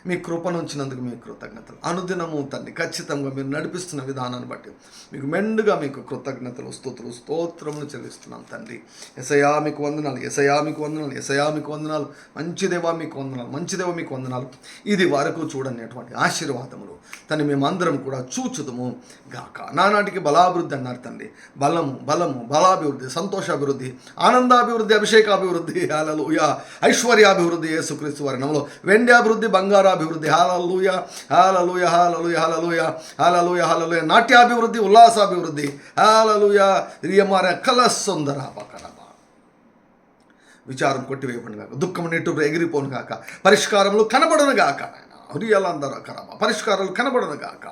మీ కృపను ఉంచినందుకు మీకు కృతజ్ఞతలు. అనుదినము తండ్రి ఖచ్చితంగా మీరు నడిపిస్తున్న విధానాన్ని బట్టి మీకు మెండుగా మీకు కృతజ్ఞతలు, స్తుతులు, స్తోత్రములు చెల్లిస్తున్నాం తండ్రి. యేసయ్యా మీకు వందనాలు, యేసయ్యా మీకు వందనాలు, యేసయ్యా మీకు వందనాలు. మంచి దేవా మీకు వందనాలు, మంచి దేవా మీకు వందనాలు. ఇది వరకు చూడనేటువంటి ఆశీర్వాదములు తండ్రి మేమందరం కూడా చూచుదము గాక. నానాటికి బలాభివృద్ధి అన్నారు తండ్రి. బలాభివృద్ధి, సంతోషాభివృద్ధి, ఆనందాభివృద్ధి, అభిషేకాభివృద్ధి, హల్లెలూయా, ఐశ్వర్యాభివృద్ధి యేసుక్రీస్తు వారి నామములో, వెండి అభివృద్ధి, బంగారాభివృద్ధి, హల్లెలూయా, హల్లెలూయా, హల్లెలూయా, హల్లెలూయా, హల్లెలూయా, హల్లెలూయా, నాట్యాభివృద్ధి, ఉల్లాసాభివృద్ధి, హల్లెలూయా, రియమార కలసుందర బకరబ. విచారం కొట్టివేయబడును గాక, దుఃఖము నిట్టూర్పు ఎగిరిపోను గాక, పరిష్కారములు కనబడును గాక. హృదయాలందరూ కరబ, పరిష్కారాలు కనబడును గాక.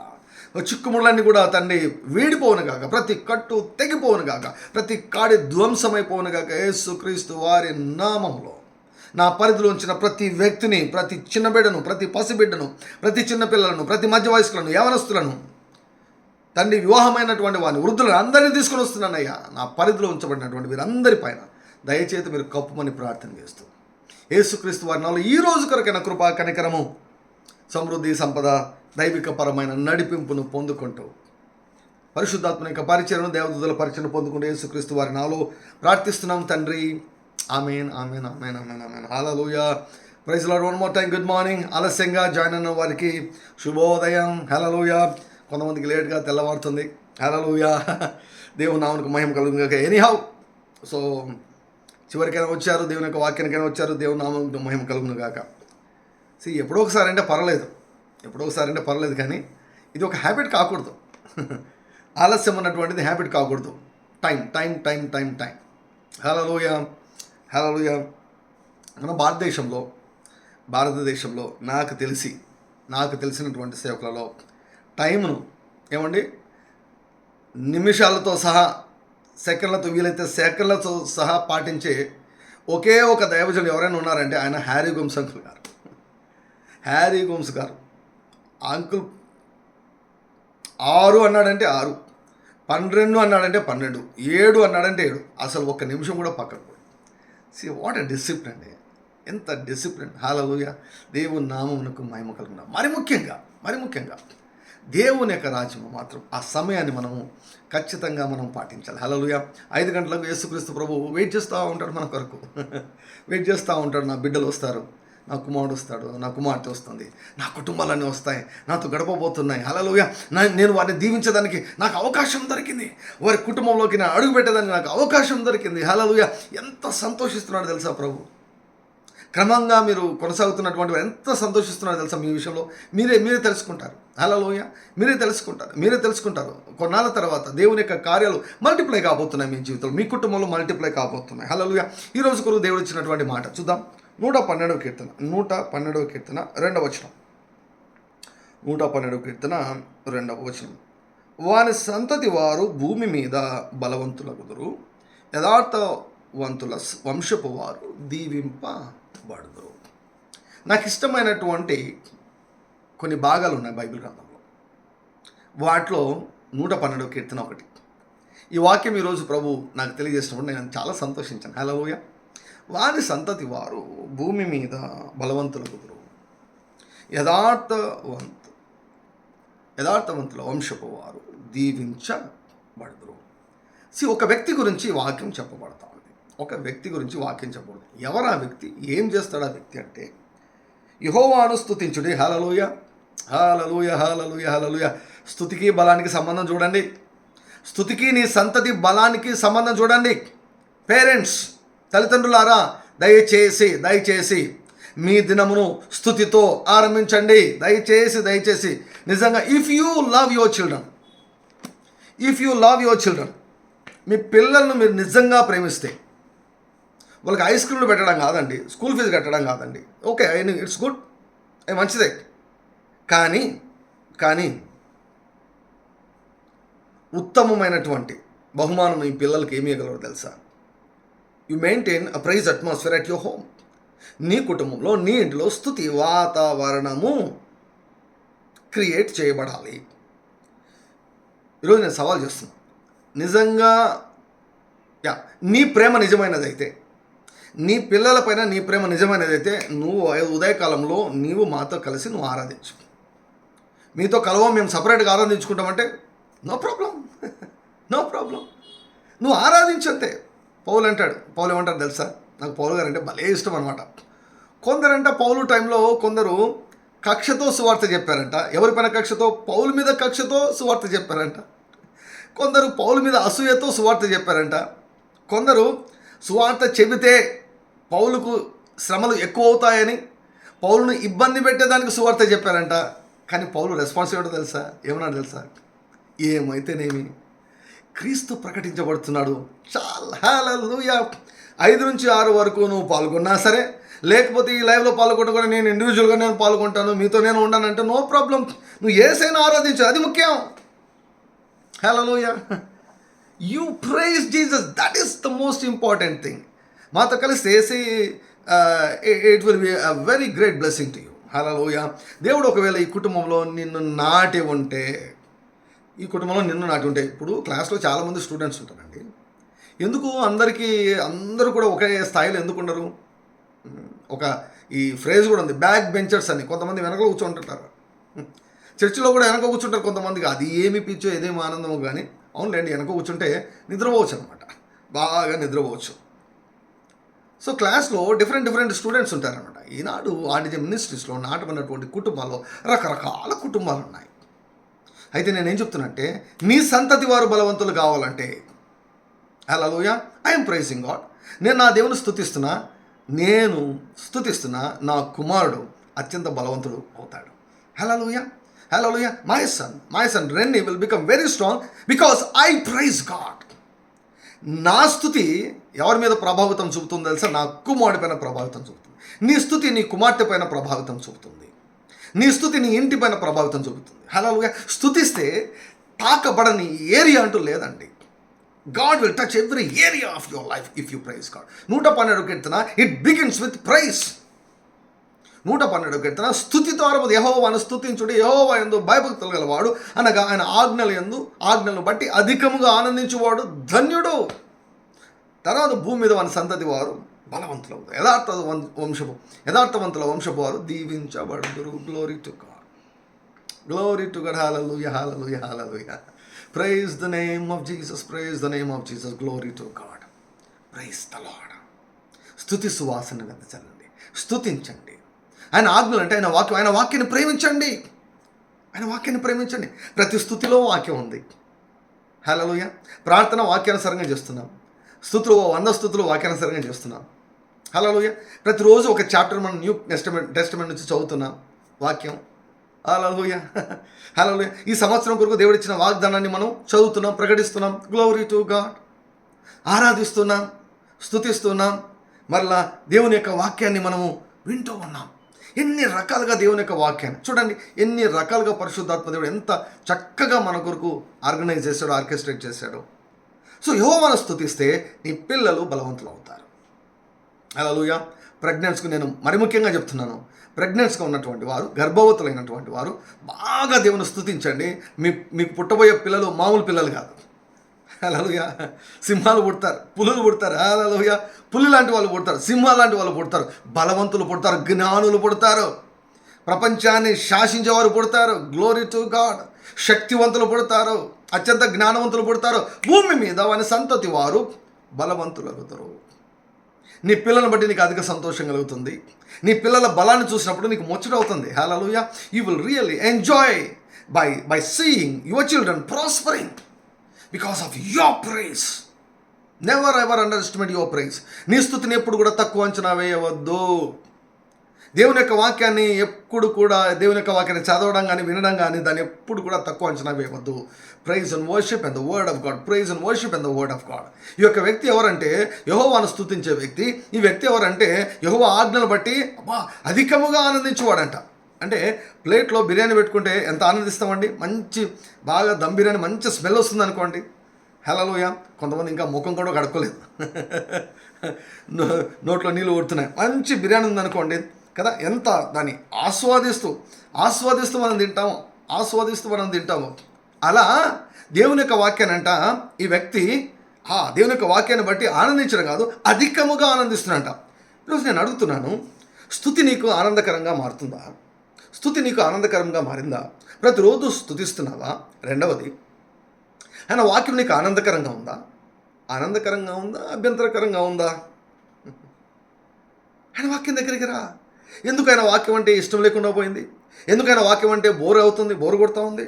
చిక్కుముళ్ళన్నీ కూడా తండ్రి వీడిపోవును గాక, ప్రతి కట్టు తెగిపోవును గాక, ప్రతి కాడి ధ్వంసమైపోవును గాక. యేసుక్రీస్తు వారి నామములో నా పరిధిలో ఉంచిన ప్రతి వ్యక్తిని, ప్రతి చిన్న బిడ్డను, ప్రతి పసిబిడ్డను, ప్రతి చిన్నపిల్లలను, ప్రతి మధ్య వయస్కులను, యవనస్తులను తండ్రి, వివాహమైనటువంటి వారిని, వృద్ధులను అందరినీ తీసుకొని వస్తున్నానయ్యా. నా పరిధిలో ఉంచబడినటువంటి వీరందరి పైన దయచేతి మీరు కప్పుమని ప్రార్థన చేస్తూ, యేసుక్రీస్తు వారి నామములో ఈ రోజు కొరకైన కృపా కనికరము, సమృద్ధి, సంపద, దైవికపరమైన నడిపింపును పొందుకుంటూ పరిశుద్ధాత్మ యొక్క పరిచయను దేవదూతల పరిచయను పొందుకుంటే యేసుక్రీస్తు వారి నాలో ప్రార్థిస్తున్నాం తండ్రి. ఆమేన్ ఆమేన్ ఆమేన్ ఆమేన్ ఆమేన్. హల్లెలూయా. Praise Lord. One more time good morning. ఆలస్యంగా జాయిన్ అయిన వారికి శుభోదయం. హల్లెలూయా. కొంతమందికి లేట్గా తెల్లవారుతుంది. హల్లెలూయా. దేవుని నామమునకు మహిమ కలుగును గాక. ఎనీహౌ, సో చివరికైనా వచ్చారు, దేవుని యొక్క వాక్యానికైనా వచ్చారు, దేవుని నామమునకు మహిమ కలుగును గాక. ఎప్పుడో ఒకసారి అంటే పర్లేదు, కానీ ఇది ఒక హ్యాబిట్ కాకూడదు. ఆలస్యం అన్నటువంటిది హ్యాబిట్ కాకూడదు. Time time time time time. హల్లెలూయా హల్లెలూయా. మన భారతదేశంలో నాకు తెలిసినటువంటి సేవకులలో టైంను ఏమండి నిమిషాలతో సహా, సెకండ్లతో, వీలైతే సెకండ్లతో సహా పాటించే ఒకే ఒక దైవజనుడు ఎవరైనా ఉన్నారంటే ఆయన హ్యారీ గుమ్స్ అంకుల్ గారు. హ్యారీ గుమ్స్ గారు అంకుల్ 6 అన్నాడంటే 6, 12 అన్నాడంటే 12, 7 అన్నాడంటే 7. అసలు ఒక్క నిమిషం కూడా పక్కకు పోయి. వాట్ ఎ డిసిప్లిన్ అండి, ఎంత డిసిప్లిన్. హల్లెలూయా. దేవుని నామమునకు మహిమ కలుగును. మరి ముఖ్యంగా దేవుని యొక్క రాజ్యము మాత్రం ఆ సమయాన్ని మనము ఖచ్చితంగా మనం పాటించాలి. హల్లెలూయా. 5 గంటలకు యేసుక్రీస్తు ప్రభువు వెయిట్ చేస్తూ ఉంటాడు మన కొరకు. వెయిట్ చేస్తూ ఉంటాడు. నా బిడ్డలు వస్తారు, నా కుమారుడు వస్తాడు, నా కుమార్తె వస్తుంది, నా కుటుంబాలన్నీ వస్తాయి, నాతో గడపబోతున్నాయి. హల్లెలూయా. నేను వారిని దీవించడానికి నాకు అవకాశం దొరికింది, వారి కుటుంబంలోకి నేను అడుగు పెట్టడానికి నాకు అవకాశం దొరికింది. హల్లెలూయా. ఎంత సంతోషిస్తున్నాడు తెలుసా ప్రభు. క్రమంగా మీరు కొనసాగుతున్నటువంటి వారు ఎంత సంతోషిస్తున్నారో తెలుసా. మీ విషయంలో మీరే తెలుసుకుంటారు. హల్లెలూయా. మీరే తెలుసుకుంటారు. కొన్నాళ్ళ తర్వాత దేవుని యొక్క కార్యాలు మల్టిప్లై కాబోతున్నాయి. మీ జీవితంలో, మీ కుటుంబంలో మల్టిప్లై కాబోతున్నాయి. హల్లెలూయా. ఈ రోజు కొరకు దేవుడు ఇచ్చినటువంటి మాట చూద్దాం. 112వ కీర్తన 2వ వచనం. 112వ కీర్తన 2వ వచనం. వాని సంతతి వారు భూమి మీద బలవంతులగుదురు, యథార్థవంతుల వంశపు వారు దీవింపబడుదురు. నాకు ఇష్టమైనటువంటి కొన్ని భాగాలు ఉన్నాయి బైబిల్ గ్రంథంలో. వాటిలో 112వ కీర్తన ఒకటి. ఈ వాక్యం ఈరోజు ప్రభు నాకు తెలియజేసినప్పుడు నేను చాలా సంతోషించాను. హల్లెలూయా. వారి సంతతి వారు భూమి మీద బలవంతులగుదురు, యథార్థవంతుల వంశపు వారు దీవించబడుదురు. ఒక వ్యక్తి గురించి వాక్యం చెప్పబడతా ఉంది. ఎవరు ఆ వ్యక్తి, ఏం చేస్తాడు ఆ వ్యక్తి అంటే, యెహోవాను స్తుతించుడి. హల్లెలూయా హల్లెలూయా హల్లెలూయా హల్లెలూయా. స్తుతికి బలానికి సంబంధం చూడండి. స్తుతికి నీ సంతతి బలానికి సంబంధం చూడండి. పేరెంట్స్, తల్లిదండ్రులారా, దయచేసి మీ దినమును స్తుతితో ఆరంభించండి. దయచేసి నిజంగా if you love your children, మీ పిల్లలను మీరు నిజంగా ప్రేమిస్తే, వాళ్ళకి ఐస్ క్రీమ్లు పెట్టడం కాదండి, స్కూల్ ఫీజు కట్టడం కాదండి, ఓకే, ఇట్స్ గుడ్, అది మంచిదే. కానీ ఉత్తమమైనటువంటి బహుమానం మీ పిల్లలకి ఏమి ఇవ్వగలరో తెలుసా? You maintain a praise atmosphere at your home. నీ కుటుంబంలో, నీ ఇంట్లో స్తుతి వాతావరణము క్రియేట్ చేయబడాలి. ఈరోజు నేను సవాల్ చేస్తున్నాను. నిజంగా నీ ప్రేమ నిజమైనదైతే, నీ పిల్లలపైన నీ ప్రేమ నిజమైనదైతే, నువ్వు ఉదయకాలంలో నీవు మాతో కలిసి నువ్వు ఆరాధించు. మీతో కలవం, మేము సపరేట్గా ఆరాధించుకుంటామంటే నో ప్రాబ్లం. నువ్వు ఆరాధించంతే. పౌలు ఏమంటాడు తెలుసా? నాకు పౌలు గారు అంటే భలే ఇష్టం అనమాట. కొందరంట పౌలు టైంలో కొందరు కక్షతో సువార్త చెప్పారంట. ఎవరిపైన కక్షతో? పౌలు మీద కక్షతో సువార్త చెప్పారంట. కొందరు పౌలు మీద అసూయతో సువార్త చెప్పారంట. కొందరు సువార్త చెబితే పౌలుకు శ్రమలు ఎక్కువ అవుతాయని పౌలును ఇబ్బంది పెట్టేదానికి సువార్త చెప్పారంట. కానీ పౌలు రెస్పాన్స్ ఏమిటో తెలుసా? ఏమన్నాడు తెలుసా? ఏమైతేనేమి, క్రీస్తు ప్రకటించబడుతున్నాడు, చాలా. హల్లెలూయా. 5 నుంచి 6 వరకు నువ్వు పాల్గొన్నా సరే, లేకపోతే ఈ లైవ్లో పాల్గొనకుండా నేను ఇండివిజువల్గా నేను పాల్గొంటాను, మీతో నేను ఉండానంటే నో ప్రాబ్లం. నువ్వు యేసయ్యను ఆరాధించు, అది ముఖ్యం. హల్లెలూయా. You praise Jesus, that is the most important thing. మాతో కలిసి it will be a very great blessing to you. హల్లెలూయా. దేవుడు ఒకవేళ ఈ కుటుంబంలో నిన్ను నాటి ఉంటే, ఇప్పుడు క్లాస్లో చాలామంది స్టూడెంట్స్ ఉంటారండి. ఎందుకు అందరూ కూడా ఒకే స్థాయిలో ఎందుకు ఉండరు? ఈ ఫ్రేజ్ కూడా ఉంది, బ్యాక్ బెంచర్స్ అని. కొంతమంది వెనకలో కూర్చోంటుంటారు, చర్చిలో కూడా వెనక కూర్చుంటారు కొంతమందికి, అది ఏమి పిచ్చో ఏదేమి ఆనందమో కానీ, అవునులేండి వెనక కూర్చుంటే నిద్రపోవచ్చు అనమాట, బాగా నిద్రపోవచ్చు. సో క్లాస్లో డిఫరెంట్ స్టూడెంట్స్ ఉంటారనమాట. ఈనాడు ఆర్డిజం మినిస్ట్రీస్లో నాటమైనటువంటి కుటుంబాల్లో రకరకాల కుటుంబాలు ఉన్నాయి. అయితే నేనేం చెప్తున్నంటే, నీ సంతతి వారు బలవంతులు కావాలంటే, హల్లెలూయా, ఐఎమ్ ప్రైజింగ్ గాడ్, నేను నా దేవుని స్తుతిస్తున్నా, నా కుమారుడు అత్యంత బలవంతుడు అవుతాడు. హల్లెలూయా, హల్లెలూయా. My son Renny will become very strong because I praise God. నా స్తుతి ఎవరి మీద ప్రభావితం చూపుతుంది తెలుసా? నా కుమారుడి పైన ప్రభావితం చూపుతుంది. నీ స్తుతి నీ కుమార్తె పైన ప్రభావితం చూపుతుంది. నీ స్తుతి నీ ఇంటి పైన ప్రభావితం చూపుతుంది. హల్లెలూయా. స్తుతిస్తే తాకబడని ఏరియా అంటూ లేదండి. God will touch every area of your life if you praise God. 112 కీర్తన ఇట్ బిగిన్స్ విత్ ప్రైజ్. 112 కీర్తన స్తుతి ద్వారా యెహోవాను స్తుతించుడి, యెహోవా యందు భయభక్తులు గలవాడు అనగా ఆయన ఆజ్ఞలను బట్టి అధికముగా ఆనందించువాడు ధన్యుడు. తర్వాత భూమి మీద మన సంతతి వారు బలవంతులు అవుతారు. యథార్థవంతుల వంశపు వారు దీవించబడుదురు. Glory to God, glory to God. Hallelujah, hallelujah, hallelujah. Praise the name of Jesus, praise the name of Jesus. Glory to God, praise the Lord. స్తుతి సువాసన వెదజల్లండి, స్తుతించండి. ఆయన ఆజ్ఞలు అంటే ఆయన వాక్యాన్ని ప్రేమించండి, ఆయన వాక్యాన్ని ప్రేమించండి. ప్రతి స్తుతిలో వాక్యం ఉంది. హల్లెలూయా. ప్రార్థన వాక్యానుసారంగా చేస్తున్నాం, స్తుతులు 100 స్తుతులు వాక్యానుసారంగా చేస్తున్నాం. హల్లెలూయా. ప్రతిరోజు ఒక చాప్టర్ మనం న్యూ టెస్టమెంట్ నుంచి చదువుతున్నాం వాక్యం. హల్లెలూయా, హల్లెలూయా. ఈ సంవత్సరం కొరకు దేవుడు ఇచ్చిన వాగ్దానాన్ని మనం చదువుతున్నాం, ప్రకటిస్తున్నాం. Glory to God. ఆరాధిస్తున్నాం, స్తుతిస్తున్నాం. మరలా దేవుని యొక్క వాక్యాన్ని మనము వింటూ ఉన్నాం. ఎన్ని రకాలుగా దేవుని యొక్క వాక్యాన్ని చూడండి, ఎన్ని రకాలుగా పరిశుద్ధాత్మ దేవుడు ఎంత చక్కగా మన కొరకు ఆర్గనైజ్ చేశాడో, ఆర్కెస్ట్రేట్ చేశాడో. సో యెహోవాను స్తుతిస్తే నీ పిల్లలు బలవంతులు అవుతారు. హల్లెలూయా. ప్రెగ్నెన్స్కు నేను మరి ముఖ్యంగా చెప్తున్నాను, ప్రెగ్నెన్స్గా ఉన్నటువంటి వారు, గర్భవతులైనటువంటి వారు బాగా దేవుని స్తుతించండి. మీకు పుట్టబోయే పిల్లలు మామూలు పిల్లలు కాదు. హల్లెలూయా. సింహాలు పుడతారు, పులులు పుడతారు. హల్లెలూయా. పులి లాంటి వాళ్ళు పుడతారు, సింహాలు లాంటి వాళ్ళు పుడతారు, బలవంతులు పుడతారు, జ్ఞానులు పుడతారు, ప్రపంచాన్ని శాసించేవారు పుడతారు. Glory to God. శక్తివంతులు పుడతారు, అత్యంత జ్ఞానవంతులు పుడతారు. భూమి మీద వాని సంతతి వారు బలవంతులు అవుతారు. నీ పిల్లలను బట్టి నీకు అధిక సంతోషం కలుగుతుంది. నీ పిల్లల బలాన్ని చూసినప్పుడు నీకు ముచ్చట అవుతుంది. Hallelujah. You will really enjoy by seeing your children prospering because of your praise. Never ever underestimate your praise. నీ స్తుతిని ఎప్పుడు కూడా తక్కువ అంచనా వేయవద్దు. దేవుని యొక్క వాక్యాన్ని ఎప్పుడు కూడా, దేవుని యొక్క వాక్యాన్ని చదవడం కానీ వినడం కానీ దాన్ని ఎప్పుడు కూడా తక్కువ అంచనా వేయవద్దు. Praise and worship and the word of God, praise and worship and the word of God. ఈ యొక్క వ్యక్తి ఎవరంటే యెహోవాను స్తుతించే వ్యక్తి. ఈ వ్యక్తి ఎవరంటే యెహోవా ఆజ్ఞలు బట్టి అధికముగా ఆనందించేవాడంట. అంటే ప్లేట్లో బిర్యానీ పెట్టుకుంటే ఎంత ఆనందిస్తామండి. మంచి బాగా దమ్ బిర్యానీ మంచి స్మెల్ వస్తుంది అనుకోండి. హల్లెలూయా. కొంతమంది ఇంకా ముఖం కూడా కడుక్కోలేదు, నోట్లో నీళ్ళు ఊడుతున్నాయి. మంచి బిర్యానీ ఉందనుకోండి కదా, ఎంత దాన్ని ఆస్వాదిస్తూ మనం తింటాము. అలా దేవుని యొక్క వాక్యాన్ని అంట ఈ వ్యక్తి దేవుని యొక్క వాక్యాన్ని బట్టి ఆనందించడం కాదు, అధికముగా ఆనందిస్తున్నట్ట. ఈరోజు నేను అడుగుతున్నాను, స్తుతి నీకు ఆనందకరంగా మారుతుందా? స్తుతి నీకు ఆనందకరంగా మారిందా? ప్రతిరోజు స్తుతిస్తున్నావా? రెండవది, ఆయన వాక్యం నీకు ఆనందకరంగా ఉందా? అభ్యంతరకరంగా ఉందా? ఆయన వాక్యం దగ్గరికి రా. ఎందుకు ఆయన వాక్యం అంటే ఇష్టం లేకుండా పోయింది? ఎందుకు ఆయన వాక్యం అంటే బోరు కొడుతూ ఉంది?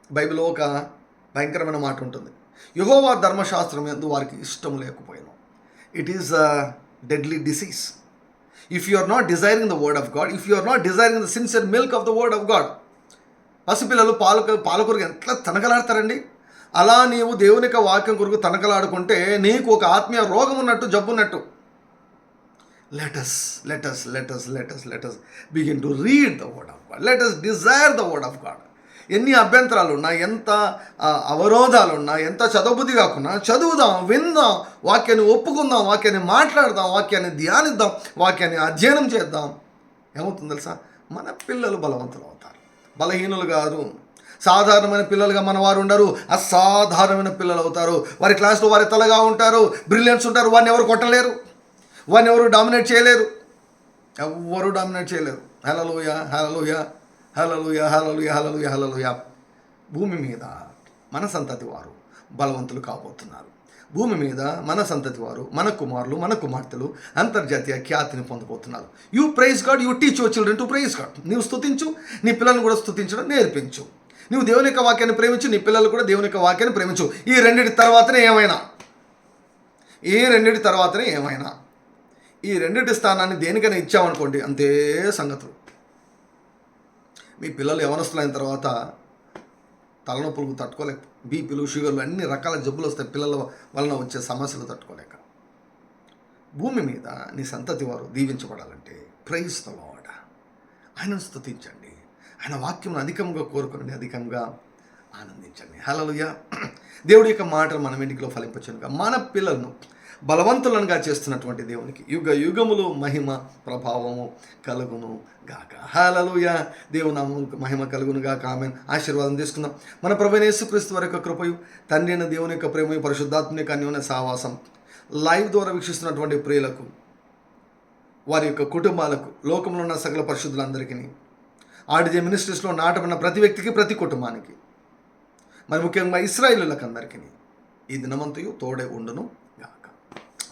బైబిల్లో ఒక భయంకరమైన మాట ఉంటుంది, యెహోవా ధర్మశాస్త్రం యందు వారికి ఇష్టం లేకపోయినా. It is a deadly disease. If you are not desiring the word of God, if you are not desiring the sincere milk of the word of God. పసిపిల్లలు పాల కొరకు ఎంత తనకలాడతారండి. అలా నీవు దేవుని యొక్క వాక్యం కొరకు తనకలాడుకుంటే నీకు ఒక ఆత్మీయ రోగం ఉన్నట్టు, జబ్బు ఉన్నట్టు. Let us begin to read the word of God. Let us desire the word of God. ఎన్ని అభ్యంతరాలున్నా, ఎంత అవరోధాలున్నా, ఎంత చదవబుద్ధి కాకున్నా చదువుదాం, విందాం, వాక్యాన్ని ఒప్పుకుందాం, వాక్యాన్ని మాట్లాడదాం, వాక్యాన్ని ధ్యానిద్దాం, వాక్యాన్ని అధ్యయనం చేద్దాం. ఏమవుతుంది తెలుసా? మన పిల్లలు బలవంతులు అవుతారు, బలహీనులు కాదు. సాధారణమైన పిల్లలుగా మన వారు ఉండరు, అసాధారణమైన పిల్లలు అవుతారు. వారి క్లాస్లో వారి తలగా ఉంటారు, బ్రిలియన్స్ ఉంటారు. వారిని ఎవరు కొట్టలేరు, వారిని ఎవరు డామినేట్ చేయలేరు, ఎవ్వరూ డామినేట్ చేయలేరు. హల్లెలూయా, హల్లెలూయా, హల్లెలూయా, హల్లెలూయా, హల్లెలూయా, హల్లెలూయా. భూమి మీద మన సంతతి వారు బలవంతులు కాబోతున్నారు. భూమి మీద మన సంతతి వారు, మన కుమారులు, మన కుమార్తెలు అంతర్జాతీయ ఖ్యాతిని పొందబోతున్నారు. You praise God, you teach your children to praise God. నీవు స్తుతించు, నీ పిల్లలను కూడా స్తుతించడం నేర్పించు. నువ్వు దేవుని యొక్క వాక్యాన్ని ప్రేమించు, నీ పిల్లలు కూడా దేవుని యొక్క వాక్యాన్ని ప్రేమించు. ఈ రెండింటి తర్వాతనే ఏమైనా ఈ రెండింటి స్థానాన్ని దేనికైనా ఇచ్చామనుకోండి, అంతే సంగతులు. మీ పిల్లలు యవనస్తులైన తర్వాత తలనొప్పులకు తట్టుకోలేక, బీపీలు, షుగర్లు, అన్ని రకాల జబ్బులు వస్తాయి పిల్లల వలన వచ్చే సమస్యలు తట్టుకోలేక. భూమి మీద నీ సంతతి వారు దీవించబడాలంటే ప్రైజ్ ద లార్డ్, ఆయనను స్తుతించండి, ఆయన వాక్యం అధికంగా కోరుకుని అధికంగా ఆనందించండి. హల్లెలూయా. దేవుడి యొక్క మాటలు మన వెంటికిలో ఫలింపచ్చునుగా. మన పిల్లలను బలవంతులనుగా చేస్తున్నటువంటి దేవునికి యుగ యుగములు మహిమ ప్రభావము కలుగును గాక. హల్లెలూయా. దేవుని నామమునకు మహిమ కలుగును గాక. ఆమేన్. ఆశీర్వాదం తీసుకుందాం. మన ప్రభువైన యేసుక్రీస్తు వారి యొక్క కృపయు, తండ్రి అయిన దేవుని యొక్క ప్రేమయు, పరిశుద్ధాత్మ యొక్క అన్యోన్య సహవాసం లైవ్ ద్వారా వీక్షిస్తున్నటువంటి ప్రియులకు, వారి యొక్క కుటుంబాలకు, లోకంలో ఉన్న సకల పరిశుద్ధులందరికీ, ఆర్డిజే మినిస్ట్రీస్లో నాటబడిన ప్రతి వ్యక్తికి, ప్రతి కుటుంబానికి, మరి ముఖ్యంగా ఇశ్రాయేలులకు అందరికీ ఈ దినమంతయు తోడే ఉండును గాక.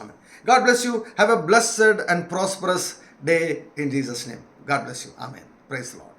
Amen. God bless you. Have a blessed and prosperous day in Jesus' name. God bless you. Amen. Praise the Lord.